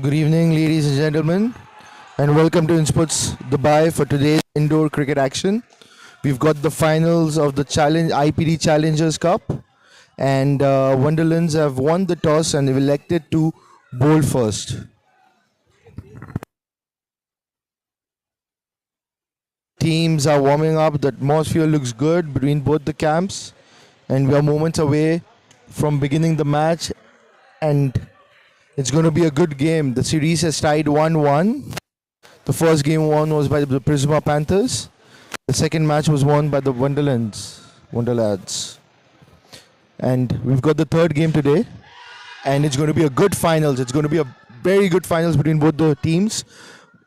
Good evening, ladies and gentlemen, and welcome to Insportz Dubai for today's indoor cricket action. We've got the finals of the challenge IPD Challengers Cup, and Wonderlands have won the toss and have elected to bowl first. Teams are warming up. The atmosphere looks good between both the camps, and we are moments away from beginning the match. And it's going to be a good game. The series has tied 1-1. The first game won was by the Prsma Panthers. The second match was won by the Wonderlads. And we've got the third game today, and it's going to be a good finals. It's going to be a very good finals between both the teams.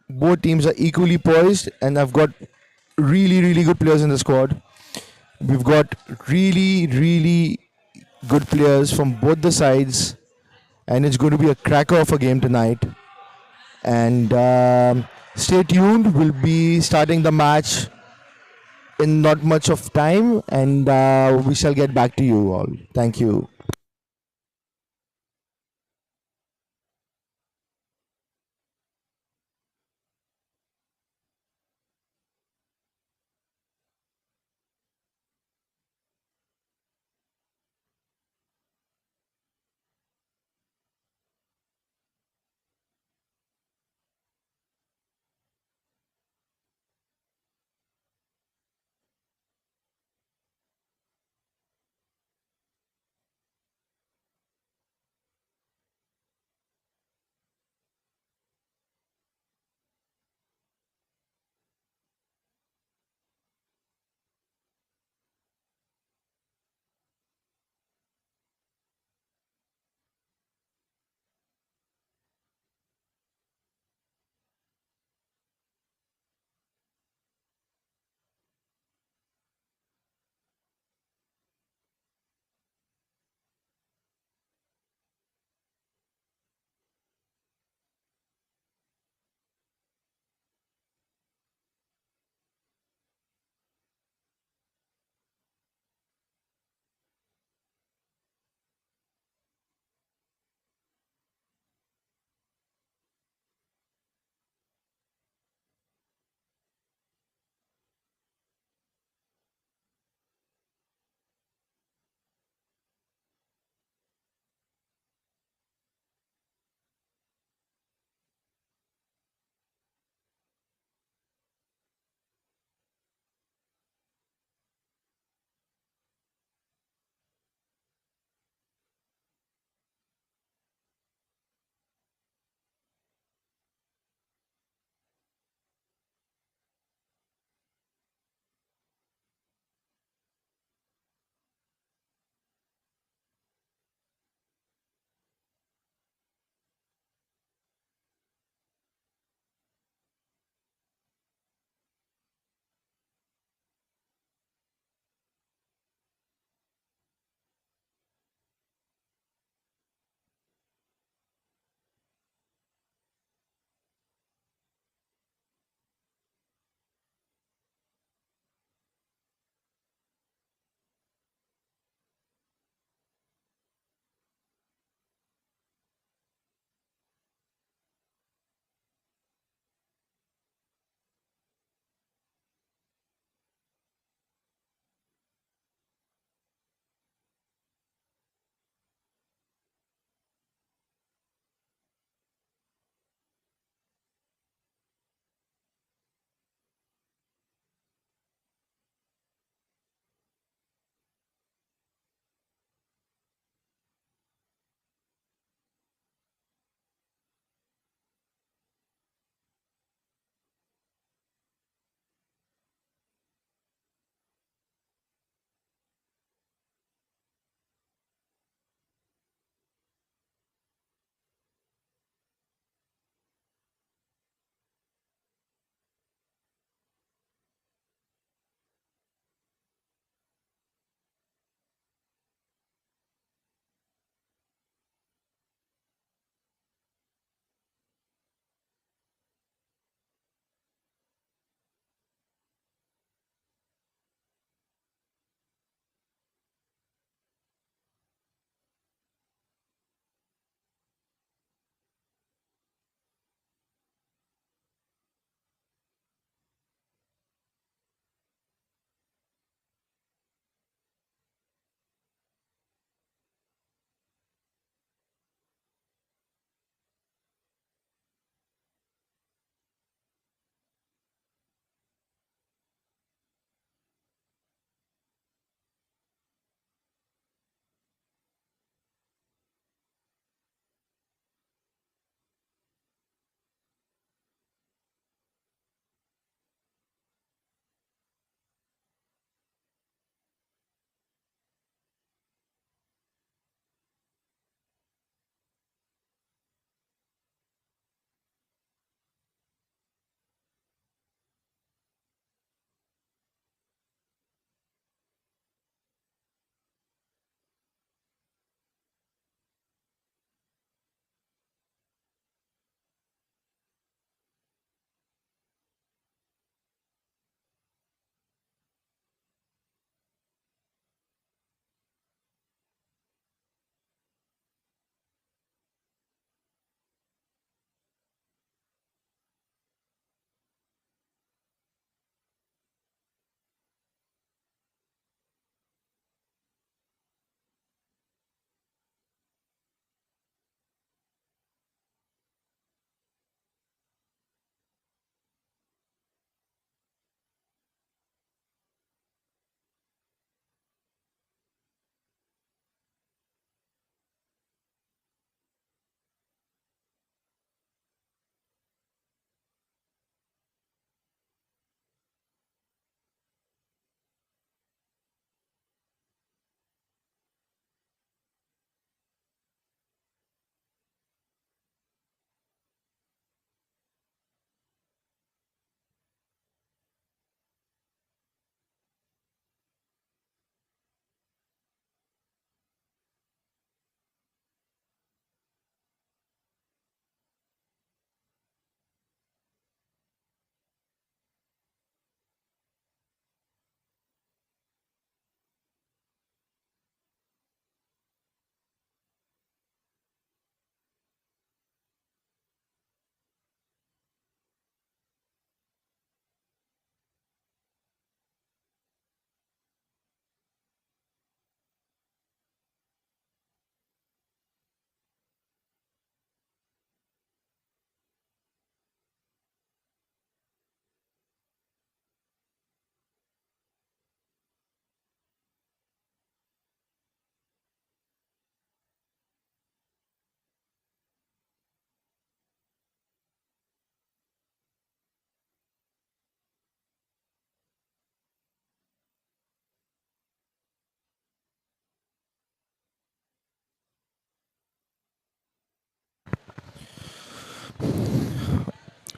Both teams are equally poised, and I've got really good players in the squad. We've got really good players from both the sides, and it's going to be a cracker of a game tonight. And stay tuned. We'll be starting the match in not much of time, and we shall get back to you all. Thank you.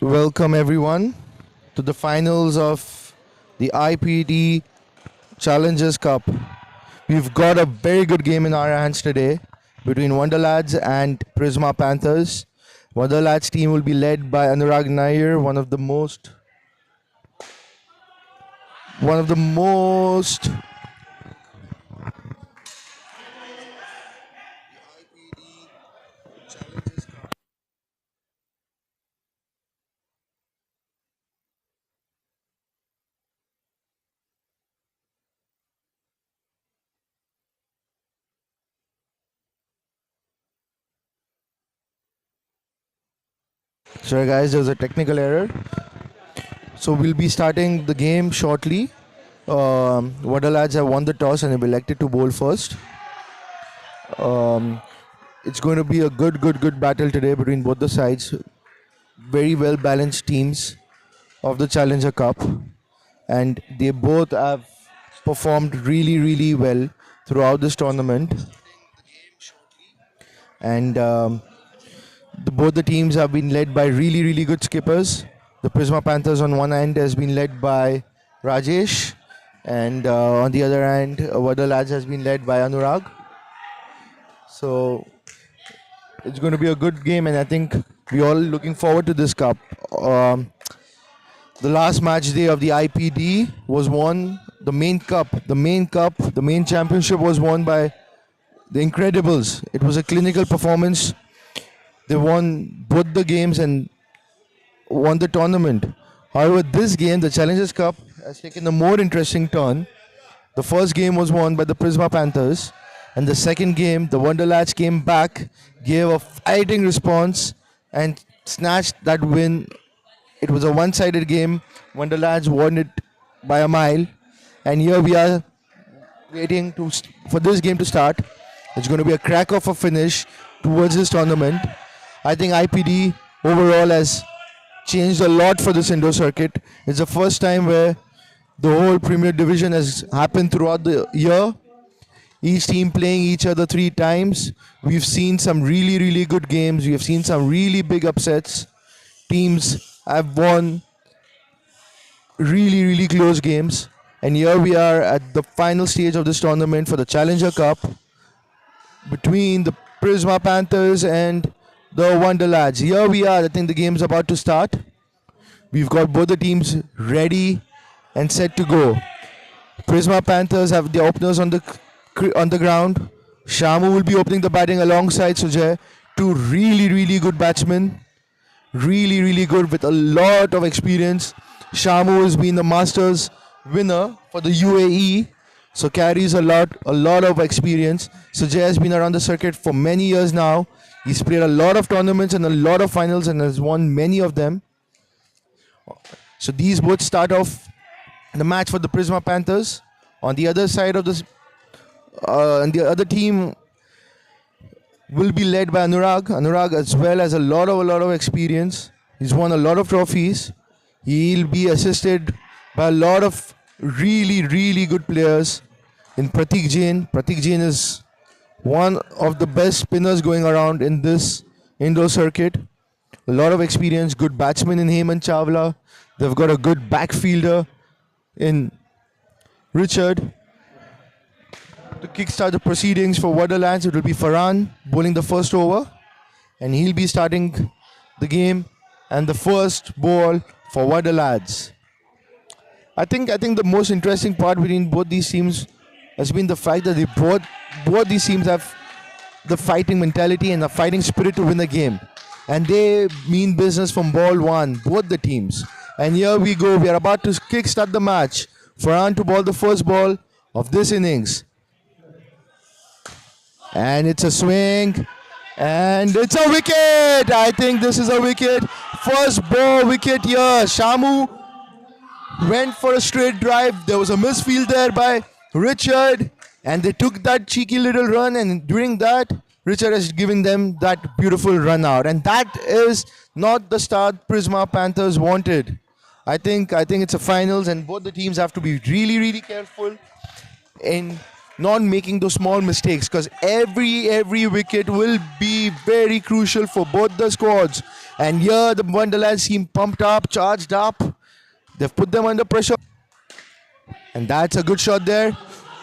Welcome everyone to the finals of the IPD Challengers Cup. We've got a very good game in our hands today between Wonderlads and Prsma Panthers. Wonderlads team will be led by Anurag Nair, one of the most Sorry guys, there was a technical error. So we'll be starting the game shortly. Wonderlads have won the toss and have elected to bowl first. Um, it's going to be a good battle today between both the sides. Very well balanced teams of the Challenger Cup, and they both have performed really well throughout this tournament. And both the teams have been led by really good skippers. The Prsma Panthers on one end has been led by Rajesh, and on the other end, Wonderlads has been led by Anurag. So it's going to be a good game, and I think we're all looking forward to this cup. Um, the last match day of the IPD was won. The main championship was won by the Incredibles. It was a clinical performance. They won both the games and won the tournament. However, this game, the Challengers Cup, has taken a more interesting turn. The first game was won by the Prsma Panthers, and the second game, the Wonderlads came back, gave a fighting response, and snatched that win. It was a one-sided game. Wonderlads won it by a mile, and here we are waiting for this game to start. It's going to be a crack of a finish towards this tournament. I think IPD overall has changed a lot for this indoor circuit. It's the first time where the whole Premier Division has happened throughout the year. Each team playing each other three times. We've seen some really good games. We have seen some really big upsets. Teams have won really close games. And here we are at the final stage of this tournament for the Challenger Cup between the Prsma Panthers and the Wonderlads. Here we are. I think the game's about to start. We've got both the teams ready and set to go. Prsma Panthers have the openers on the ground. Shamu will be opening the batting alongside Sujay. Two really good batsmen. Really good with a lot of experience. Shamu has been the Masters winner for the UAE, so carries a lot of experience. Sujay has been around the circuit for many years now. He's played a lot of tournaments and a lot of finals and has won many of them. So these both start off the match for the Prsma Panthers. On the other side of this, and the other team will be led by Anurag. Anurag as well has a lot of experience. He's won a lot of trophies. He'll be assisted by a lot of really good players in Pratik Jain. Pratik Jain is one of the best spinners going around in this indoor circuit. A lot of experience, good batsman in Hemant Chawla. They've got a good backfielder in Richard. To kickstart the proceedings for Wonderlands, it will be Farhan bowling the first over, and he'll be starting the game and the first ball for Wonderlads. I think the most interesting part between both these teams has been the fact that both these teams have the fighting mentality and the fighting spirit to win the game, and they mean business from ball one, both the teams. And here we go. We are about to kickstart the match. Farhan to bowl the first ball of this innings. And it's a swing. And it's a wicket. I think this is a wicket. First ball wicket here. Shamu went for a straight drive. There was a misfield there by Richard. And they took that cheeky little run. And during that, Richard has given them that beautiful run out. And that is not the start Prsma Panthers wanted. I think it's a finals, and both the teams have to be really careful in not making those small mistakes, because every wicket will be very crucial for both the squads. And here the Wonderlands seem pumped up, charged up. They've put them under pressure. And that's a good shot there.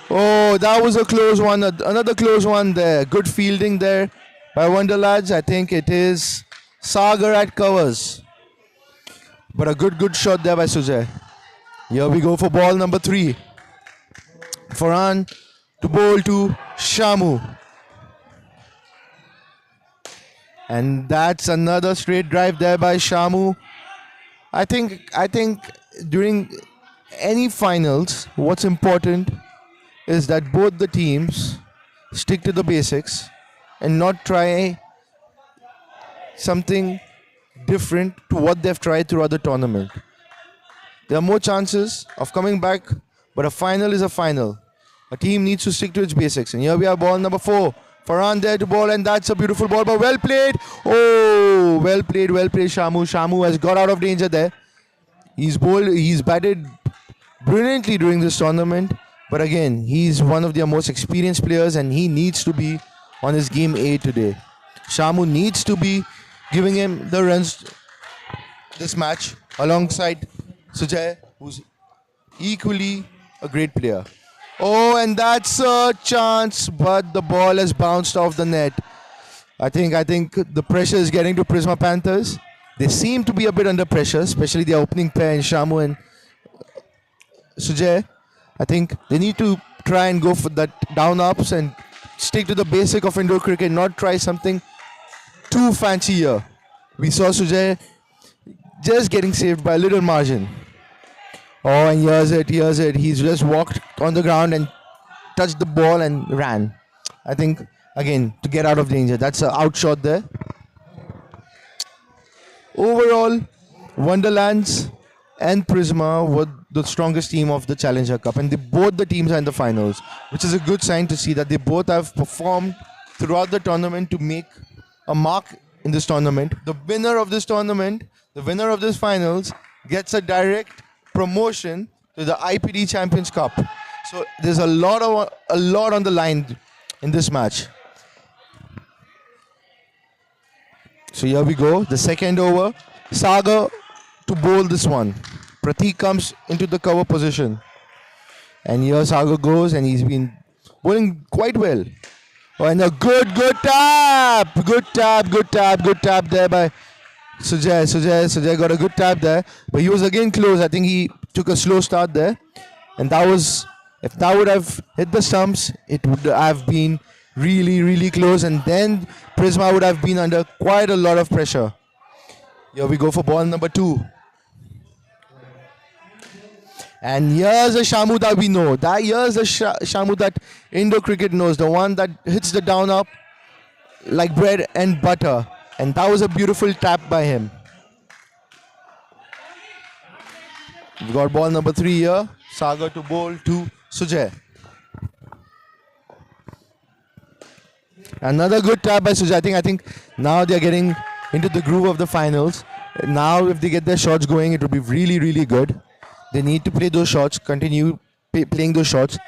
Oh, that was a close one. Another close one there. Good fielding there by Wonderlads. I think it is Sagar at covers. But a good shot there by Sujay. Here we go for ball number 3. Farhan to bowl to Shamu. And that's another straight drive there by Shamu. I think during any finals, what's important is that both the teams stick to the basics and not try something different to what they've tried throughout the tournament. There are more chances of coming back, but a final is a final. A team needs to stick to its basics. And here we have ball number 4. Farhan there to ball, and that's a beautiful ball, but well played. Oh, well played, Shamu. Shamu has got out of danger there. He's batted brilliantly during this tournament, but again, he's one of their most experienced players, and he needs to be on his game A today. Shamu needs to be giving him the runs this match alongside Sujay, who's equally a great player. Oh, and that's a chance, but the ball has bounced off the net. I think the pressure is getting to Prsma Panthers. They seem to be a bit under pressure, especially the opening pair in Shamu and Sujay. I think they need to try and go for that down ups and stick to the basic of indoor cricket, not try something too fancy here. We saw Sujay just getting saved by a little margin. Oh, and here's it. He's just walked on the ground and touched the ball and ran. I think, again, to get out of danger. That's an out shot there. Overall, Wonderlands and Prsma were the strongest team of the Challenger Cup, and both the teams are in the finals, which is a good sign to see that they both have performed throughout the tournament to make a mark in this tournament. The winner of this tournament, the winner of this finals, gets a direct promotion to the IPD Champions Cup. So there's a lot on the line in this match. So here we go, the second over. Sagar to bowl this one. Pratik comes into the cover position. And here Sagar goes, and he's been bowling quite well. Oh, and a good tap. Good tap there by Sujay got a good tap there. But he was again close. I think he took a slow start there. And if that would have hit the stumps, it would have been really close. And then Prsma would have been under quite a lot of pressure. Here we go for ball number 2. And here's a Shamu that we know. Here's a Shamu that Indo cricket knows. The one that hits the down up like bread and butter. And that was a beautiful tap by him. We've got ball number 3 here. Sagar to bowl to Sujay. Another good tap by Sujay. I think now they're getting into the groove of the finals. Now if they get their shots going, it would be really good. They need to play those shots, continue playing those shots.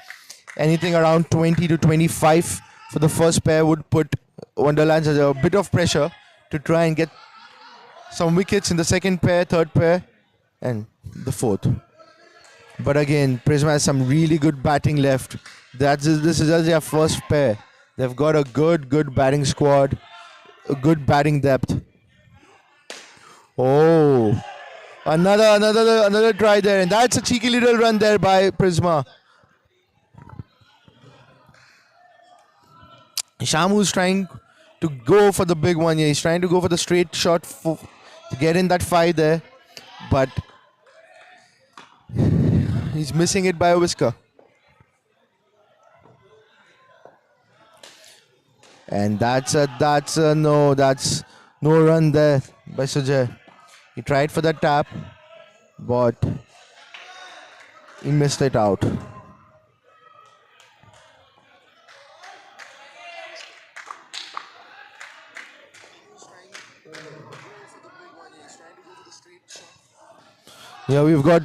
Anything around 20 to 25 for the first pair would put Wonderlands under a bit of pressure to try and get some wickets in the second pair, third pair, and the fourth. But again, Prsma has some really good batting left. This is just their first pair. They've got a good batting squad, a good batting depth. Oh, another try there, and that's a cheeky little run there by Prsma. Shamu's trying to go for the big one here. He's trying to go for the straight shot to get in that 5 there, but he's missing it by a whisker. And that's no run there by Sujay. He tried for that tap, but he missed it out. Yeah, we've got...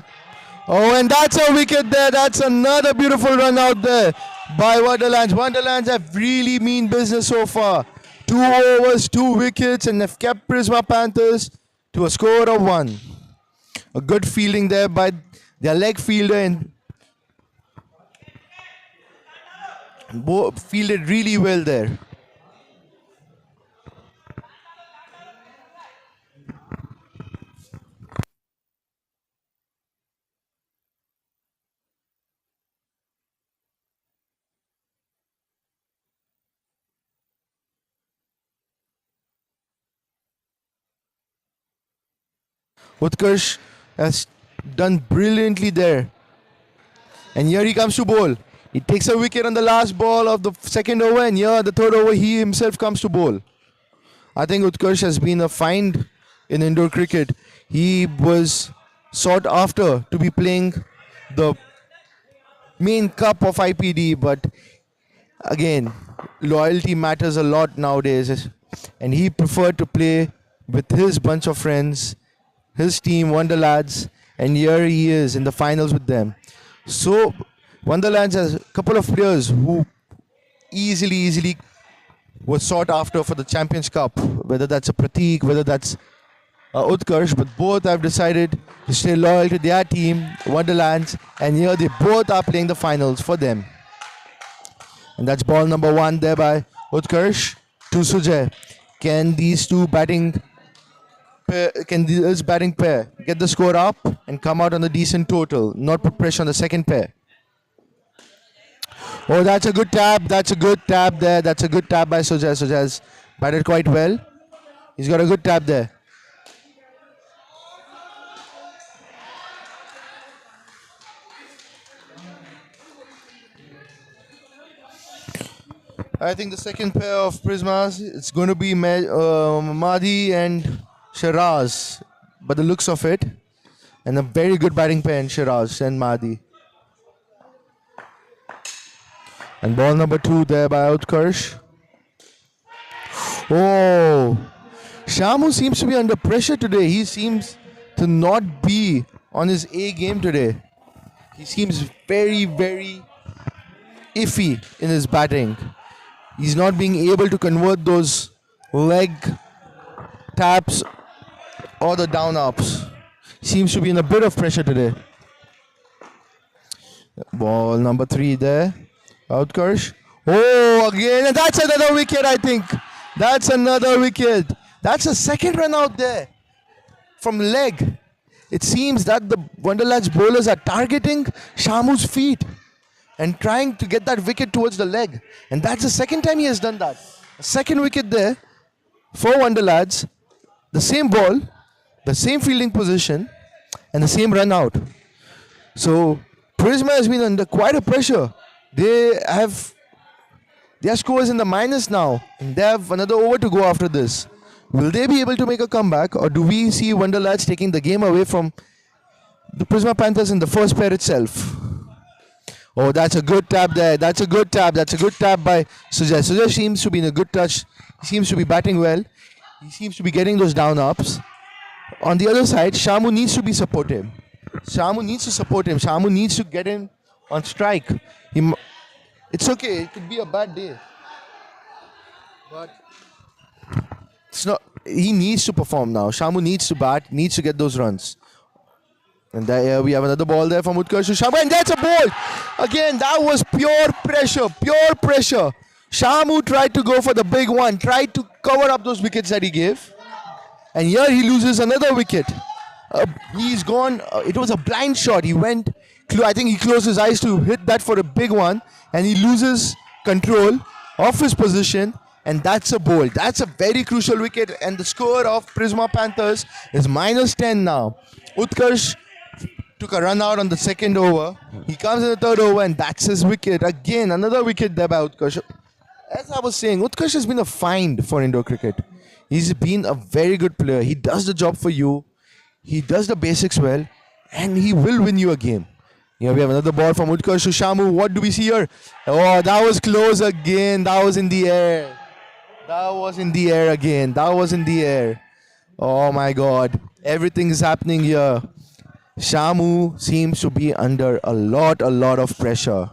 Oh, and that's a wicket there. That's another beautiful run out there by Wonderlands. Wonderlands have really mean business so far. 2 overs, 2 wickets, and have kept Prsma Panthers to a score of 1. A good fielding there by their leg fielder and fielded really well there. Utkarsh has done brilliantly there. And here he comes to bowl. He takes a wicket on the last ball of the second over, and here the third over he himself comes to bowl. I think Utkarsh has been a find in indoor cricket. He was sought after to be playing the main cup of IPD, but again, loyalty matters a lot nowadays, and he preferred to play with his bunch of friends, his team, Wonderlads, and here he is in the finals with them. So, Wonderlands has a couple of players who easily was sought after for the Champions Cup, whether that's a Prateek, whether that's Utkarsh, but both have decided to stay loyal to their team, Wonderlands, and here they both are playing the finals for them. And that's ball number 1 there by Utkarsh to Sujay. Can these two batting this batting pair get the score up and come out on a decent total, not put pressure on the second pair? Oh, that's a good tap. That's a good tap there. That's a good tap by Sujay. Sujay has batted quite well. He's got a good tap there. I think the second pair of Prismas, it's going to be Mahdi and Shiraz, by the looks of it. And a very good batting pair in Shiraz and Mahdi. And ball number 2 there by Utkarsh. Oh, Shamu seems to be under pressure today. He seems to not be on his A game today. He seems very iffy in his batting. He's not being able to convert those leg taps or the down ups. Seems to be in a bit of pressure today. Ball number 3 there. Utkarsh. Oh, again. And that's another wicket, I think. That's another wicket. That's a second run out there from leg. It seems that the Wonderlads bowlers are targeting Shamu's feet and trying to get that wicket towards the leg. And that's the second time he has done that. A second wicket there for Wonderlads. The same ball, the same fielding position, and the same run out. So, Prsma has been under quite a pressure. They have their scores in the minus now, and they have another over to go after this. Will they be able to make a comeback, or do we see Wonderlads taking the game away from the Prsma Panthers in the first pair itself? Oh, that's a good tap there. That's a good tap. That's a good tap by Sujay. Sujay seems to be in a good touch. He seems to be batting well. He seems to be getting those down ups. On the other side, Shamu needs to be supportive. Shamu needs to support him. Shamu needs to get him on strike. It's okay. It could be a bad day, but it's not. He needs to perform now. Shamu needs to bat. Needs to get those runs. And there we have another ball there from Utkarsh to Shamu, and that's a ball. Again, that was pure pressure. Pure pressure. Shamu tried to go for the big one. Tried to cover up those wickets that he gave. And here he loses another wicket. He's gone. It was a blind shot. He went. I think he closed his eyes to hit that for a big one. And he loses control of his position. And that's a bowl. That's a very crucial wicket. And the score of Prsma Panthers is minus 10 now. Utkarsh took a run out on the second over. He comes in the third over, and that's his wicket. Again, another wicket there by Utkarsh. As I was saying, Utkarsh has been a find for indoor cricket. He's been a very good player. He does the job for you. He does the basics well, and he will win you a game. Here we have another ball from Utkarsh to Shamu. What do we see here? Oh, that was close again. That was in the air. That was in the air again. That was in the air. Oh my God. Everything is happening here. Shamu seems to be under a lot of pressure.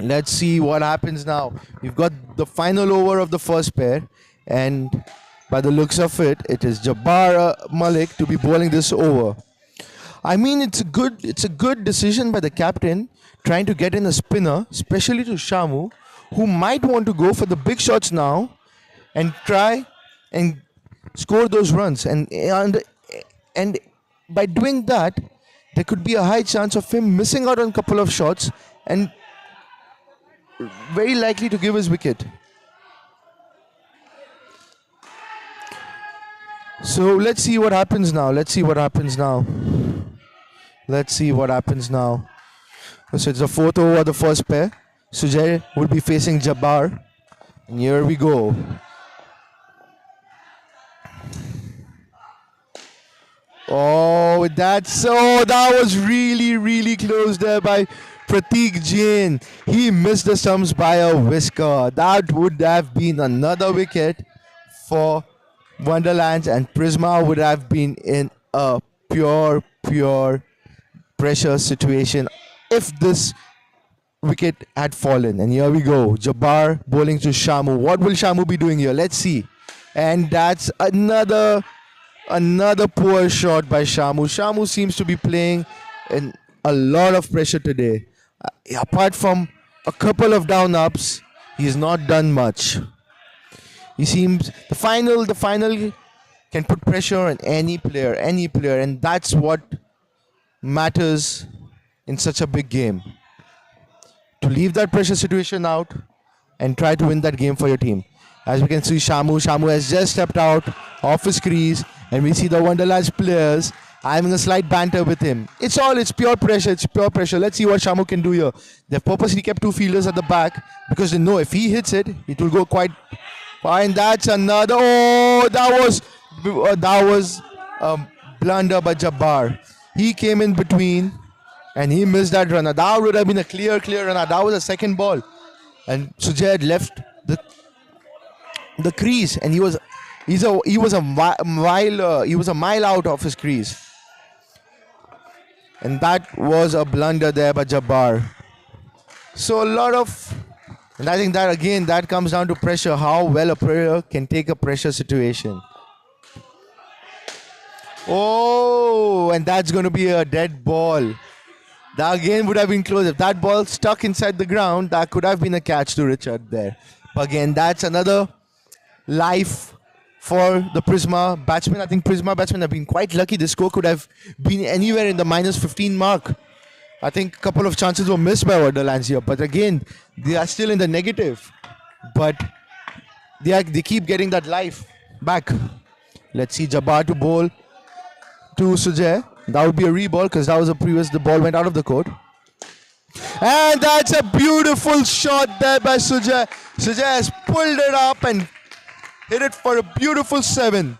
Let's see what happens now. We've got the final over of the first pair, and by the looks of it, it is Jabbar Malik to be bowling this over. I mean, it's a good decision by the captain trying to get in a spinner, especially to Shamu, who might want to go for the big shots now and try and score those runs. And by doing that, there could be a high chance of him missing out on a couple of shots and very likely to give his wicket. So let's see what happens now. Let's see what happens now. Let's see what happens now. So it's the fourth over of the first pair. Sujay will be facing Jabbar. And here we go. Oh, that was really, really close there by Pratik Jain. He missed the stumps by a whisker. That would have been another wicket for Wonderlands, and Prsma would have been in a pure pressure situation if this wicket had fallen. And here we go. Jabbar bowling to Shamu. What will Shamu be doing here? Let's see. And that's another poor shot by Shamu. Shamu seems to be playing in a lot of pressure today. Apart from a couple of down ups, he's not done much. He seems the final can put pressure on any player, and that's what matters in such a big game. To leave that pressure situation out and try to win that game for your team. As we can see, Shamu has just stepped out off his crease, and we see the Wonderlads players having a slight banter with him. It's pure pressure. It's pure pressure. Let's see what Shamu can do here. They've purposely kept two fielders at the back because they know if he hits it, it will go quite far. And that's another. Oh, that was a blunder by Jabbar. He came in between and he missed that runner. That would have been a clear runner. That was a second ball, and Sujay had left the crease, and he was a mile out of his crease, and that was a blunder there by Jabbar. So and I think that again that comes down to pressure. How well a player can take a pressure situation. Oh, and that's going to be a dead ball. That again would have been close. If that ball stuck inside the ground, that could have been a catch to Richard there. But again, that's another life for the Prsma batsmen. I think Prsma batsmen have been quite lucky. The score could have been anywhere in the -15 mark. I think a couple of chances were missed by Wonderlands here. But again, they are still in the negative. But they keep getting that life back. Let's see Jabbar to bowl to Sujay. That would be a re-ball because that was the ball went out of the court. And that's a beautiful shot there by Sujay. Sujay has pulled it up and hit it for a beautiful 7.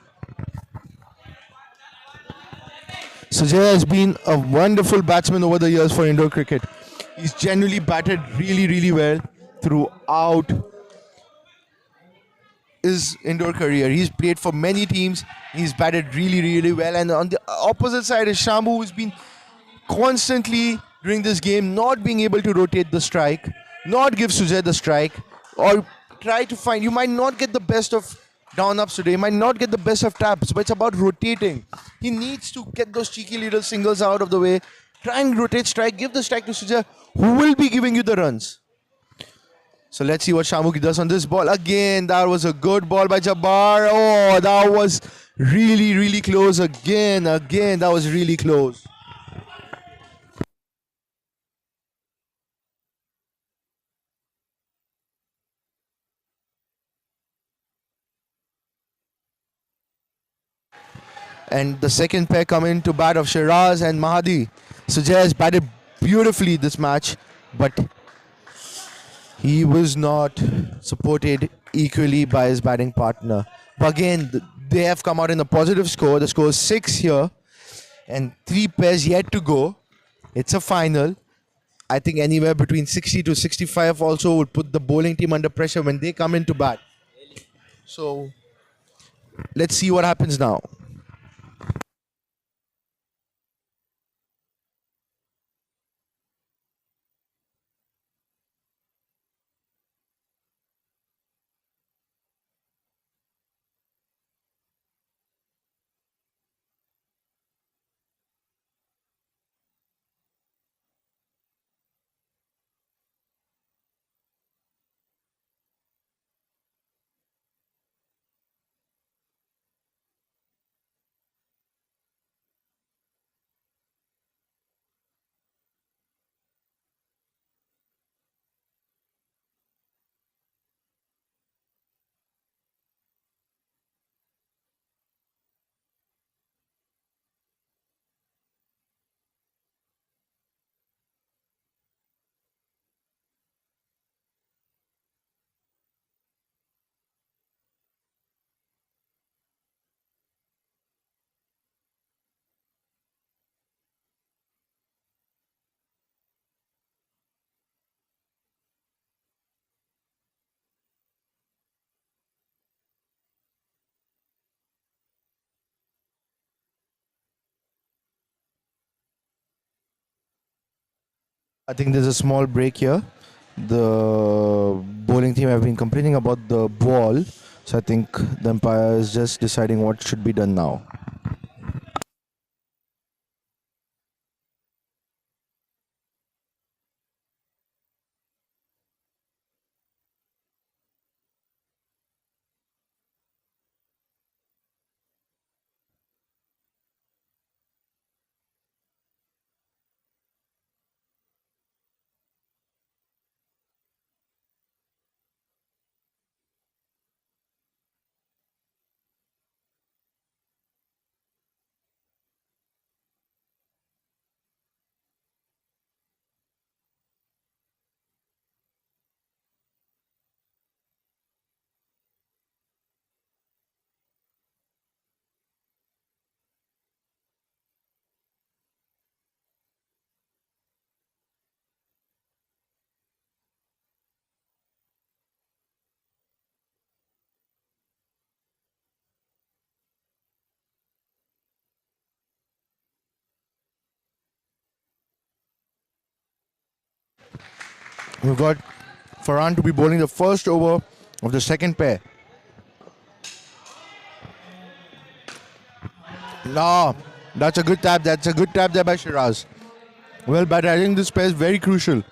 Sujay has been a wonderful batsman over the years for indoor cricket. He's generally batted really, really well throughout his indoor career. He's played for many teams. He's batted really, really well. And on the opposite side is Shamu, who's been constantly during this game not being able to rotate the strike, not give Sujay the strike, or try to find. You might not get the best of down ups today, you might not get the best of taps, but it's about rotating. He needs to get those cheeky little singles out of the way, try and rotate strike, give the strike to Sujay, who will be giving you the runs. So let's see what Shamu does on this ball. Again, that was a good ball by Jabbar. Oh, that was really, really close. Again, that was really close. And the second pair come in to bat of Shiraz and Mahadi. Sujay has batted beautifully this match, but he was not supported equally by his batting partner. But again, they have come out in a positive score. The score is 6 here, and 3 pairs yet to go. It's a final. I think anywhere between 60 to 65 also would put the bowling team under pressure when they come into bat. So let's see what happens now. I think there's a small break here. The bowling team have been complaining about the ball, so I think the umpire is just deciding what should be done now. We've got Farhan to be bowling the first over of the second pair. No, that's a good tap. That's a good tap there by Shiraz. Well, but I think this pair is very crucial.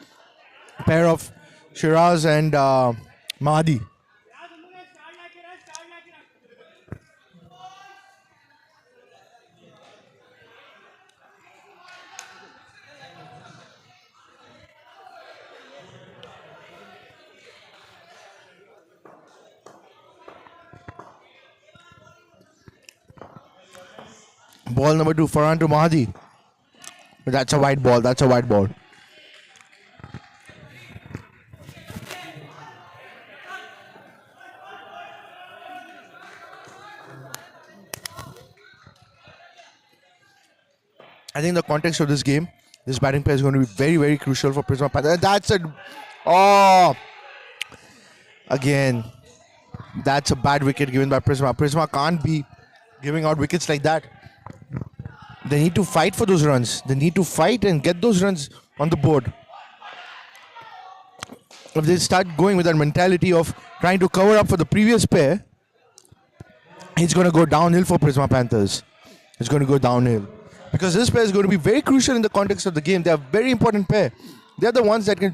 Pair of Shiraz and Mahdi. Ball number 2, Farhan to Mahdi. That's a white ball. That's a white ball. I think the context of this game, this batting pair is going to be very, very crucial for Prsma Panthers. That's a... Oh! Again, that's a bad wicket given by Prsma. Prsma can't be giving out wickets like that. They need to fight for those runs. They need to fight and get those runs on the board. If they start going with that mentality of trying to cover up for the previous pair, it's going to go downhill for Prsma Panthers. It's going to go downhill. Because this pair is going to be very crucial in the context of the game. They are a very important pair. They are the ones that can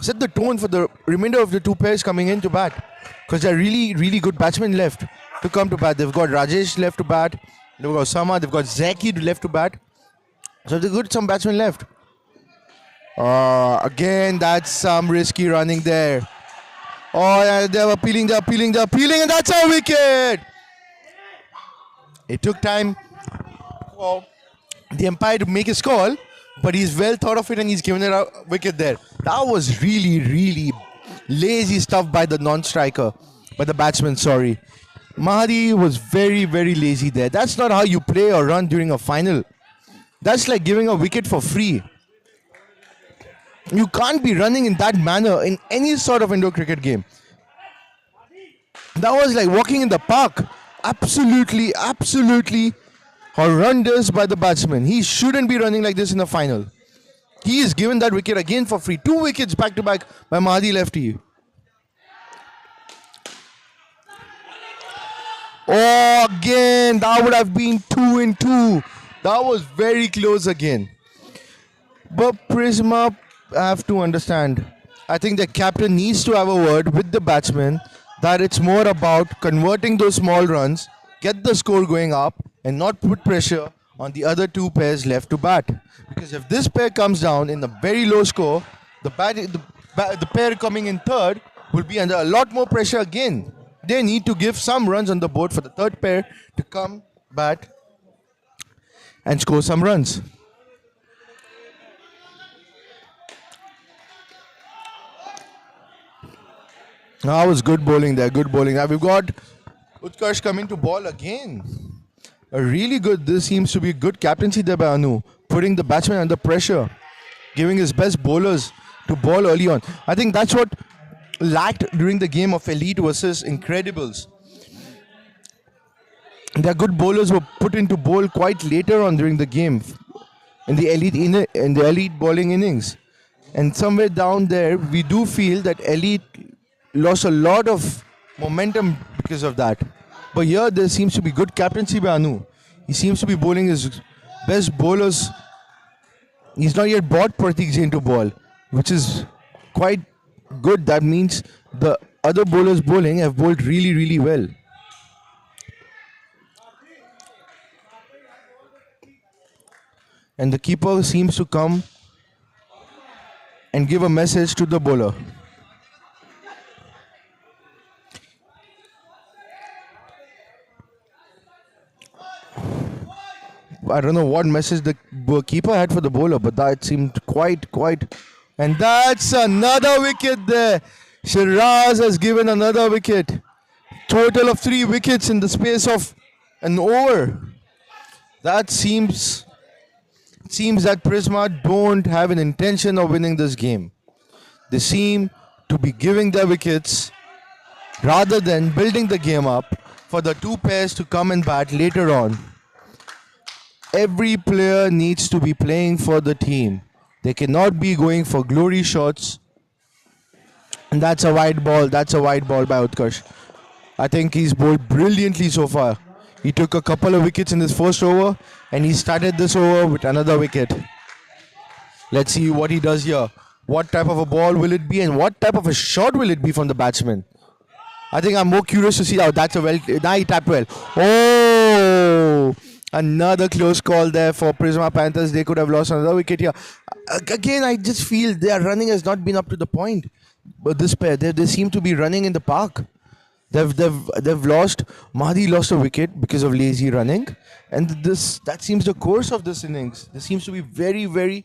set the tone for the remainder of the two pairs coming in to bat. Because there are really, really good batsmen left to come to bat. They've got Rajesh left to bat. They've got Sama. They've got Zaki left to bat. So they've got some batsmen left. Again, that's some risky running there. Oh, yeah, they're appealing, and that's a wicket! It took time for the umpire to make his call, but he's well thought of it and he's given it a wicket there. That was really, really lazy stuff by the non-striker, by the batsman, sorry. Mahdi was very, very lazy there. That's not how you play or run during a final. That's like giving a wicket for free. You can't be running in that manner in any sort of indoor cricket game. That was like walking in the park. Absolutely, absolutely horrendous by the batsman. He shouldn't be running like this in the final. He is given that wicket again for free. 2 wickets back to back by Mahdi lefty. Oh, again, that would have been 2 and 2. That was very close again. But Prsma have to understand. I think the captain needs to have a word with the batsman that it's more about converting those small runs, get the score going up, and not put pressure on the other two pairs left to bat. Because if this pair comes down in a very low score, the pair coming in third will be under a lot more pressure again. They need to give some runs on the board for the third pair to come bat and score some runs. That was good bowling there, good bowling. Now we've got Utkarsh coming to ball again. A really good, this seems to be good captaincy there by Anu, putting the batsman under pressure, giving his best bowlers to ball early on. I think that's what lacked during the game of Elite versus Incredibles. Their good bowlers were put into bowl quite later on during the game in the elite bowling innings. And somewhere down there, we do feel that Elite lost a lot of momentum because of that. But here, there seems to be good captaincy by Anu. He seems to be bowling his best bowlers. He's not yet brought Pratik Jain to ball, which is quite good. That means the other bowlers bowling have bowled really, really well. And the keeper seems to come and give a message to the bowler. I don't know what message the keeper had for the bowler, but that seemed quite. And that's another wicket there. Shiraz has given another wicket. Total of 3 wickets in the space of an over. That seems that Prisma don't have an intention of winning this game. They seem to be giving their wickets rather than building the game up for the two pairs to come and bat later on. Every player needs to be playing for the team. They cannot be going for glory shots. And that's a wide ball. That's a wide ball by Utkarsh. I think he's bowled brilliantly so far. He took a couple of wickets in his first over and he started this over with another wicket. Let's see what he does here. What type of a ball will it be and what type of a shot will it be from the batsman? I think I'm more curious to see. Oh, that's a well. Now he tapped well. Oh, another close call there for Prsma Panthers. They could have lost another wicket here. Again, I just feel their running has not been up to the point. But this pair, they seem to be running in the park. They've lost. Mahdi lost a wicket because of lazy running, and that seems the course of this innings. There seems to be very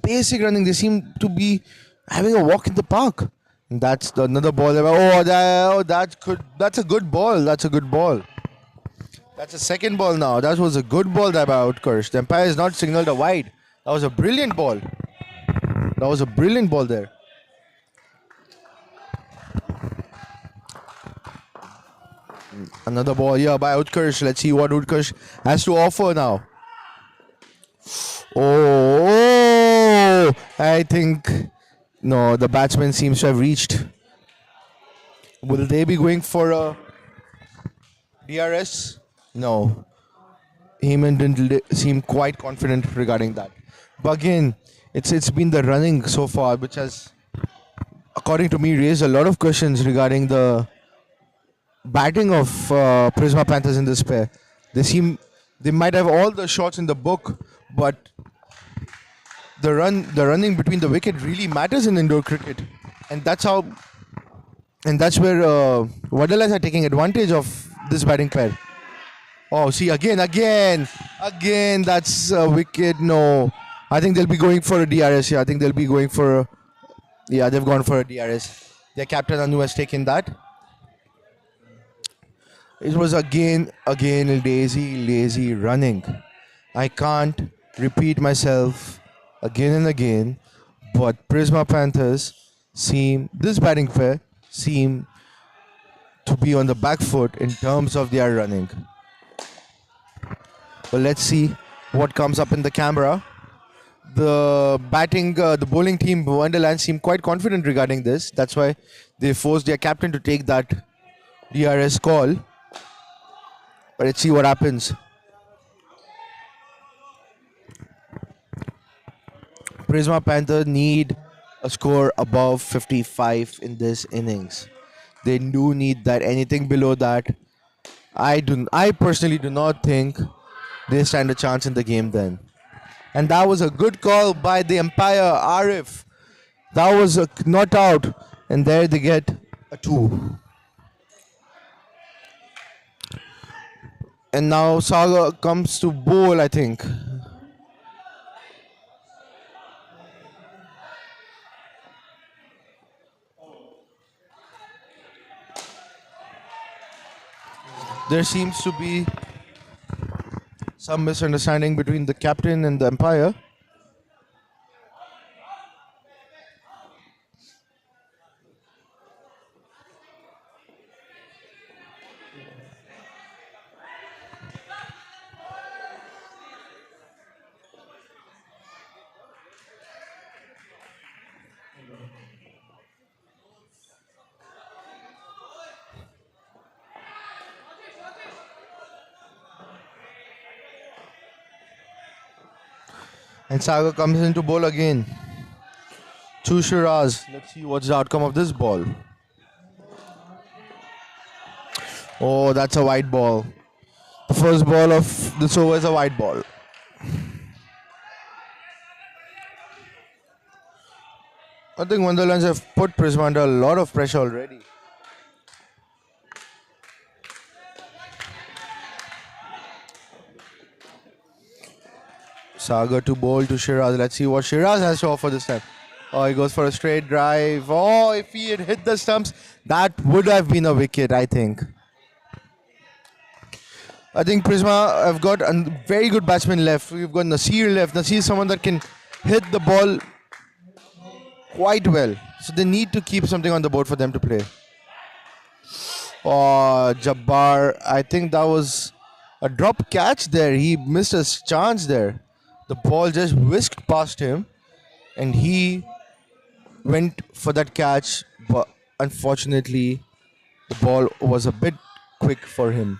basic running. They seem to be having a walk in the park. And that's another ball. That's a good ball. That's a good ball. That's a second ball now. That was a good ball there by Utkarsh. The umpire has not signaled a wide. That was a brilliant ball. That was a brilliant ball there. Another ball here by Utkarsh. Let's see what Utkarsh has to offer now. Oh, I think no, the batsman seems to have reached. Will they be going for a DRS? No. Heyman didn't seem quite confident regarding that. But again, it's been the running so far which has, according to me, raised a lot of questions regarding the batting of Prsma Panthers in this pair. They might have all the shots in the book, but the running between the wicket really matters in indoor cricket, and that's where Wonderlads are taking advantage of this batting pair. Oh, see again. That's a wicket. No, I think they'll be going for a DRS here. I think they'll be going for yeah, they've gone for a DRS. Their captain Anu has taken that. It was again lazy running. I can't repeat myself again and again, but Prsma Panthers this batting pair seem to be on the back foot in terms of their running. But let's see what comes up in the camera. The bowling team, Wonderland, seem quite confident regarding this. That's why they forced their captain to take that DRS call. But let's see what happens. Prsma Panthers need a score above 55 in this innings. They do need that. Anything below that, I personally do not think they stand a chance in the game then. And that was a good call by the umpire, Arif. That was not out. And there they get a 2. And now Saga comes to bowl, I think. There seems to be some misunderstanding between the captain and the umpire. And Sagar comes into bowl again. To Shiraz. Let's see what's the outcome of this ball. Oh, that's a white ball. The first ball of this over is a white ball. I think Wonderlands have put Prsma under a lot of pressure already. Sagar to bowl to Shiraz. Let's see what Shiraz has to offer this time. Oh, he goes for a straight drive. Oh, if he had hit the stumps, that would have been a wicket, I think. I think Prsma have got a very good batsman left. We've got Nasir left. Nasir is someone that can hit the ball quite well. So they need to keep something on the board for them to play. Oh, Jabbar. I think that was a drop catch there. He missed his chance there. The ball just whisked past him and he went for that catch. But unfortunately, the ball was a bit quick for him.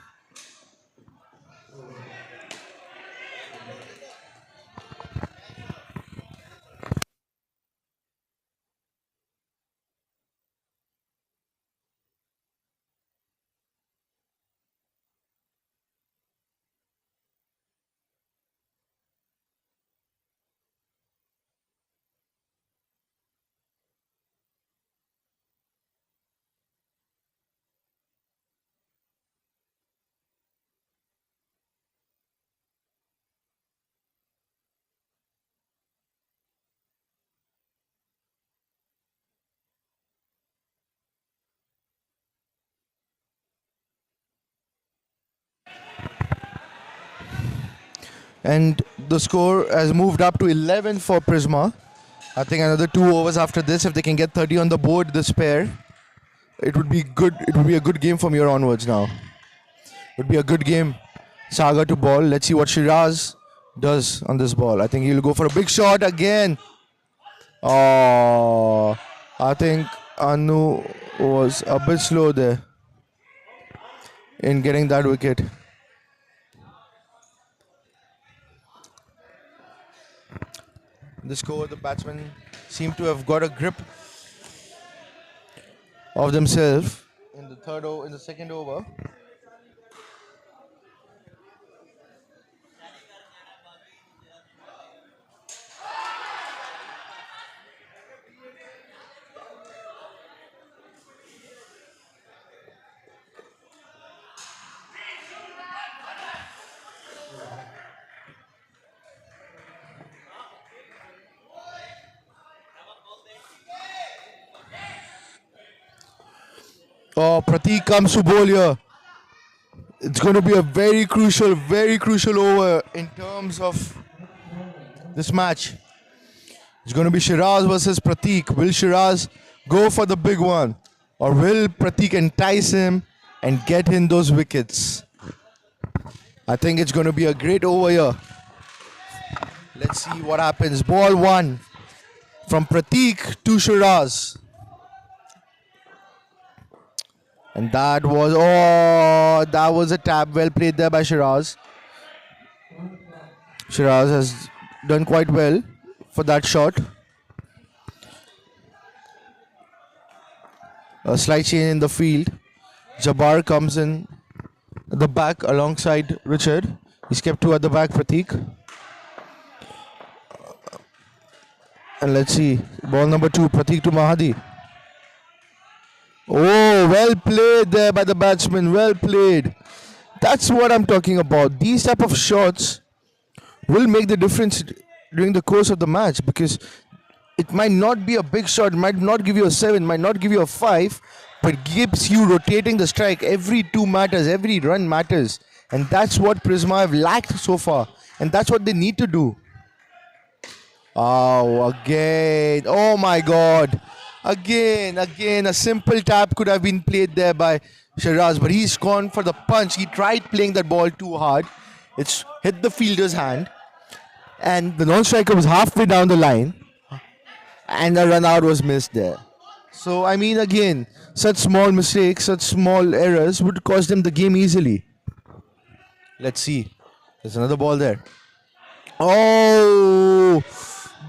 And the score has moved up to 11 for Prsma. I think another 2 overs after this, if they can get 30 on the board, this pair, it would be good. It would be a good game from here onwards now. It would be a good game. Saga to ball. Let's see what Shiraz does on this ball. I think he'll go for a big shot again. Oh, I think Anu was a bit slow there in getting that wicket. The score, the batsmen seem to have got a grip of themselves in the second over. Oh, Pratik comes to bowl here. It's going to be a very crucial over in terms of this match. It's going to be Shiraz versus Pratik. Will Shiraz go for the big one? Or will Pratik entice him and get in those wickets? I think it's going to be a great over here. Let's see what happens. Ball one from Pratik to Shiraz. And that was a tap. Well played there by Shiraz. Shiraz has done quite well for that shot. A slight change in the field. Jabbar comes in at the back alongside Richard. He's kept two at the back, Pratik. And let's see. Ball number 2, Pratik to Mahadi. Oh, well played there by the batsman. Well played. That's what I'm talking about. These type of shots will make the difference during the course of the match, because it might not be a big shot, might not give you a 7, might not give you a 5, but gives you rotating the strike. Every 2 matters, every run matters. And that's what Prsma have lacked so far. And that's what they need to do. Oh, again. Oh my God. Again, a simple tap could have been played there by Shiraz, but he's gone for the punch. He tried playing that ball too hard. It's hit the fielder's hand, and the non-striker was halfway down the line, and the run out was missed there. So, I mean, again, such small mistakes, such small errors would cost them the game easily. Let's see. There's another ball there. Oh,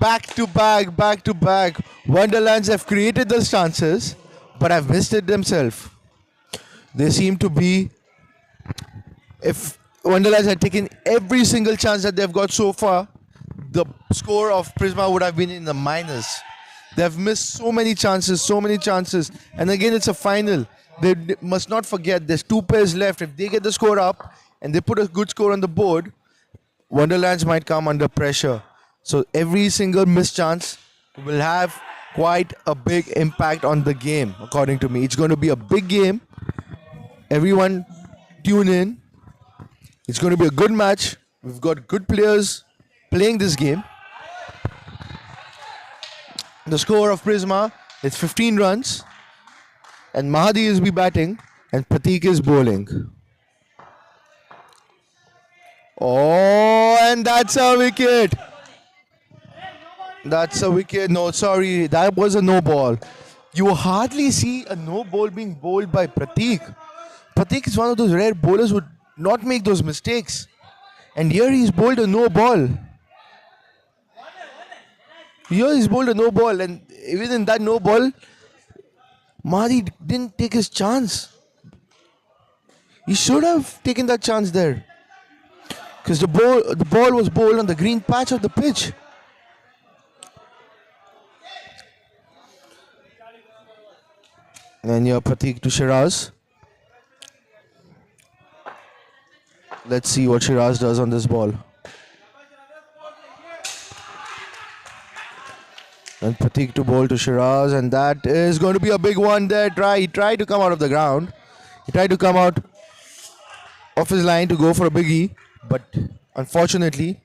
back to back, back to back. Wonderlands have created those chances, but have missed it themselves. They seem to be, if Wonderlands had taken every single chance that they've got so far, the score of Prisma would have been in the minus. They've missed so many chances, so many chances. And again, it's a final. They must not forget there's two pairs left. If they get the score up and they put a good score on the board, Wonderlands might come under pressure. So every single missed chance will have quite a big impact on the game, according to me. It's going to be a big game. Everyone tune in. It's going to be a good match. We've got good players playing this game. The score of Prsma is 15 runs. And Mahadi is be batting and Pratik is bowling. Oh, and that's a wicket. That's a wicket. No, sorry, that was a no ball. You hardly see a no ball being bowled by Pratik. Pratik is one of those rare bowlers who would not make those mistakes. And here he's bowled a no ball. Here he's bowled a no ball, and even in that no ball, Mahdi didn't take his chance. He should have taken that chance there. Because the ball was bowled on the green patch of the pitch. And here Pratik to Shiraz. Let's see what Shiraz does on this ball. And Pratik to bowl to Shiraz, and that is going to be a big one there. He tried to come out of the ground. He tried to come out of his line to go for a biggie, but unfortunately,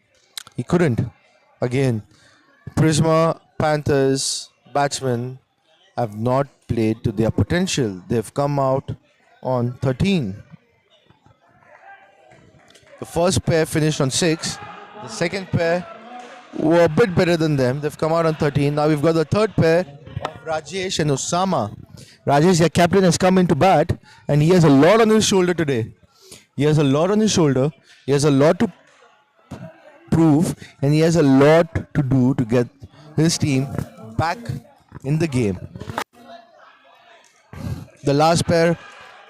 he couldn't. Again, Prsma Panthers batsmen have not played to their potential. They've come out on 13. The first pair finished on 6. The second pair were a bit better than them. They've come out on 13. Now we've got the third pair of Rajesh and Osama. Rajesh, their captain, has come into bat and he has a lot on his shoulder today. He has a lot on his shoulder. He has a lot to prove and he has a lot to do to get his team back in the game. The last pair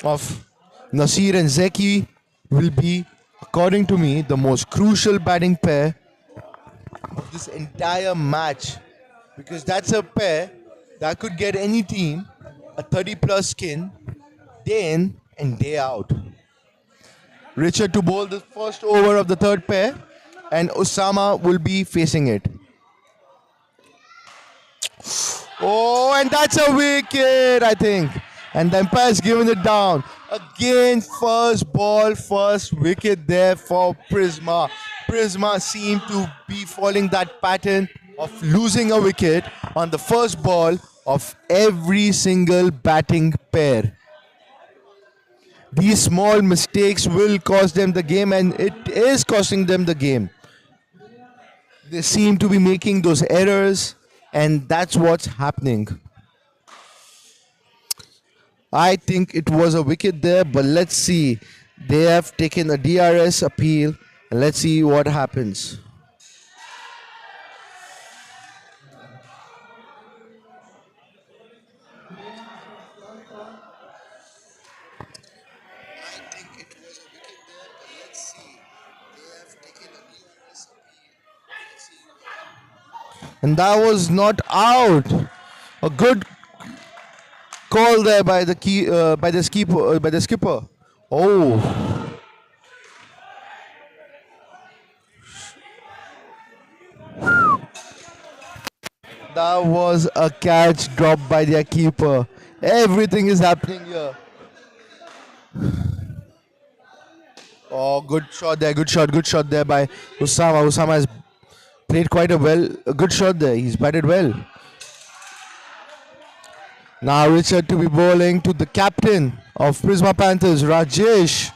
of Nasir and Zeki will be, according to me, the most crucial batting pair of this entire match, because that's a pair that could get any team a 30 plus skin day in and day out. Richard to bowl the first over of the third pair and Osama will be facing it. Oh, and that's a wicket, I think. And the umpire's given it down. Again, first ball, first wicket there for Prsma. Prsma seemed to be following that pattern of losing a wicket on the first ball of every single batting pair. These small mistakes will cost them the game, and it is costing them the game. They seem to be making those errors, and that's what's happening. I think it was a wicket there, but let's see. They have taken a DRS appeal, and let's see what happens. And that was not out. A good call there by the skipper. Oh. That was a catch dropped by their keeper. Everything is happening here. Oh, good shot there, good shot there by Osama. Osama has played quite a good shot there. He's batted well. Now Richard to be bowling to the captain of Prsma Panthers, Rajesh.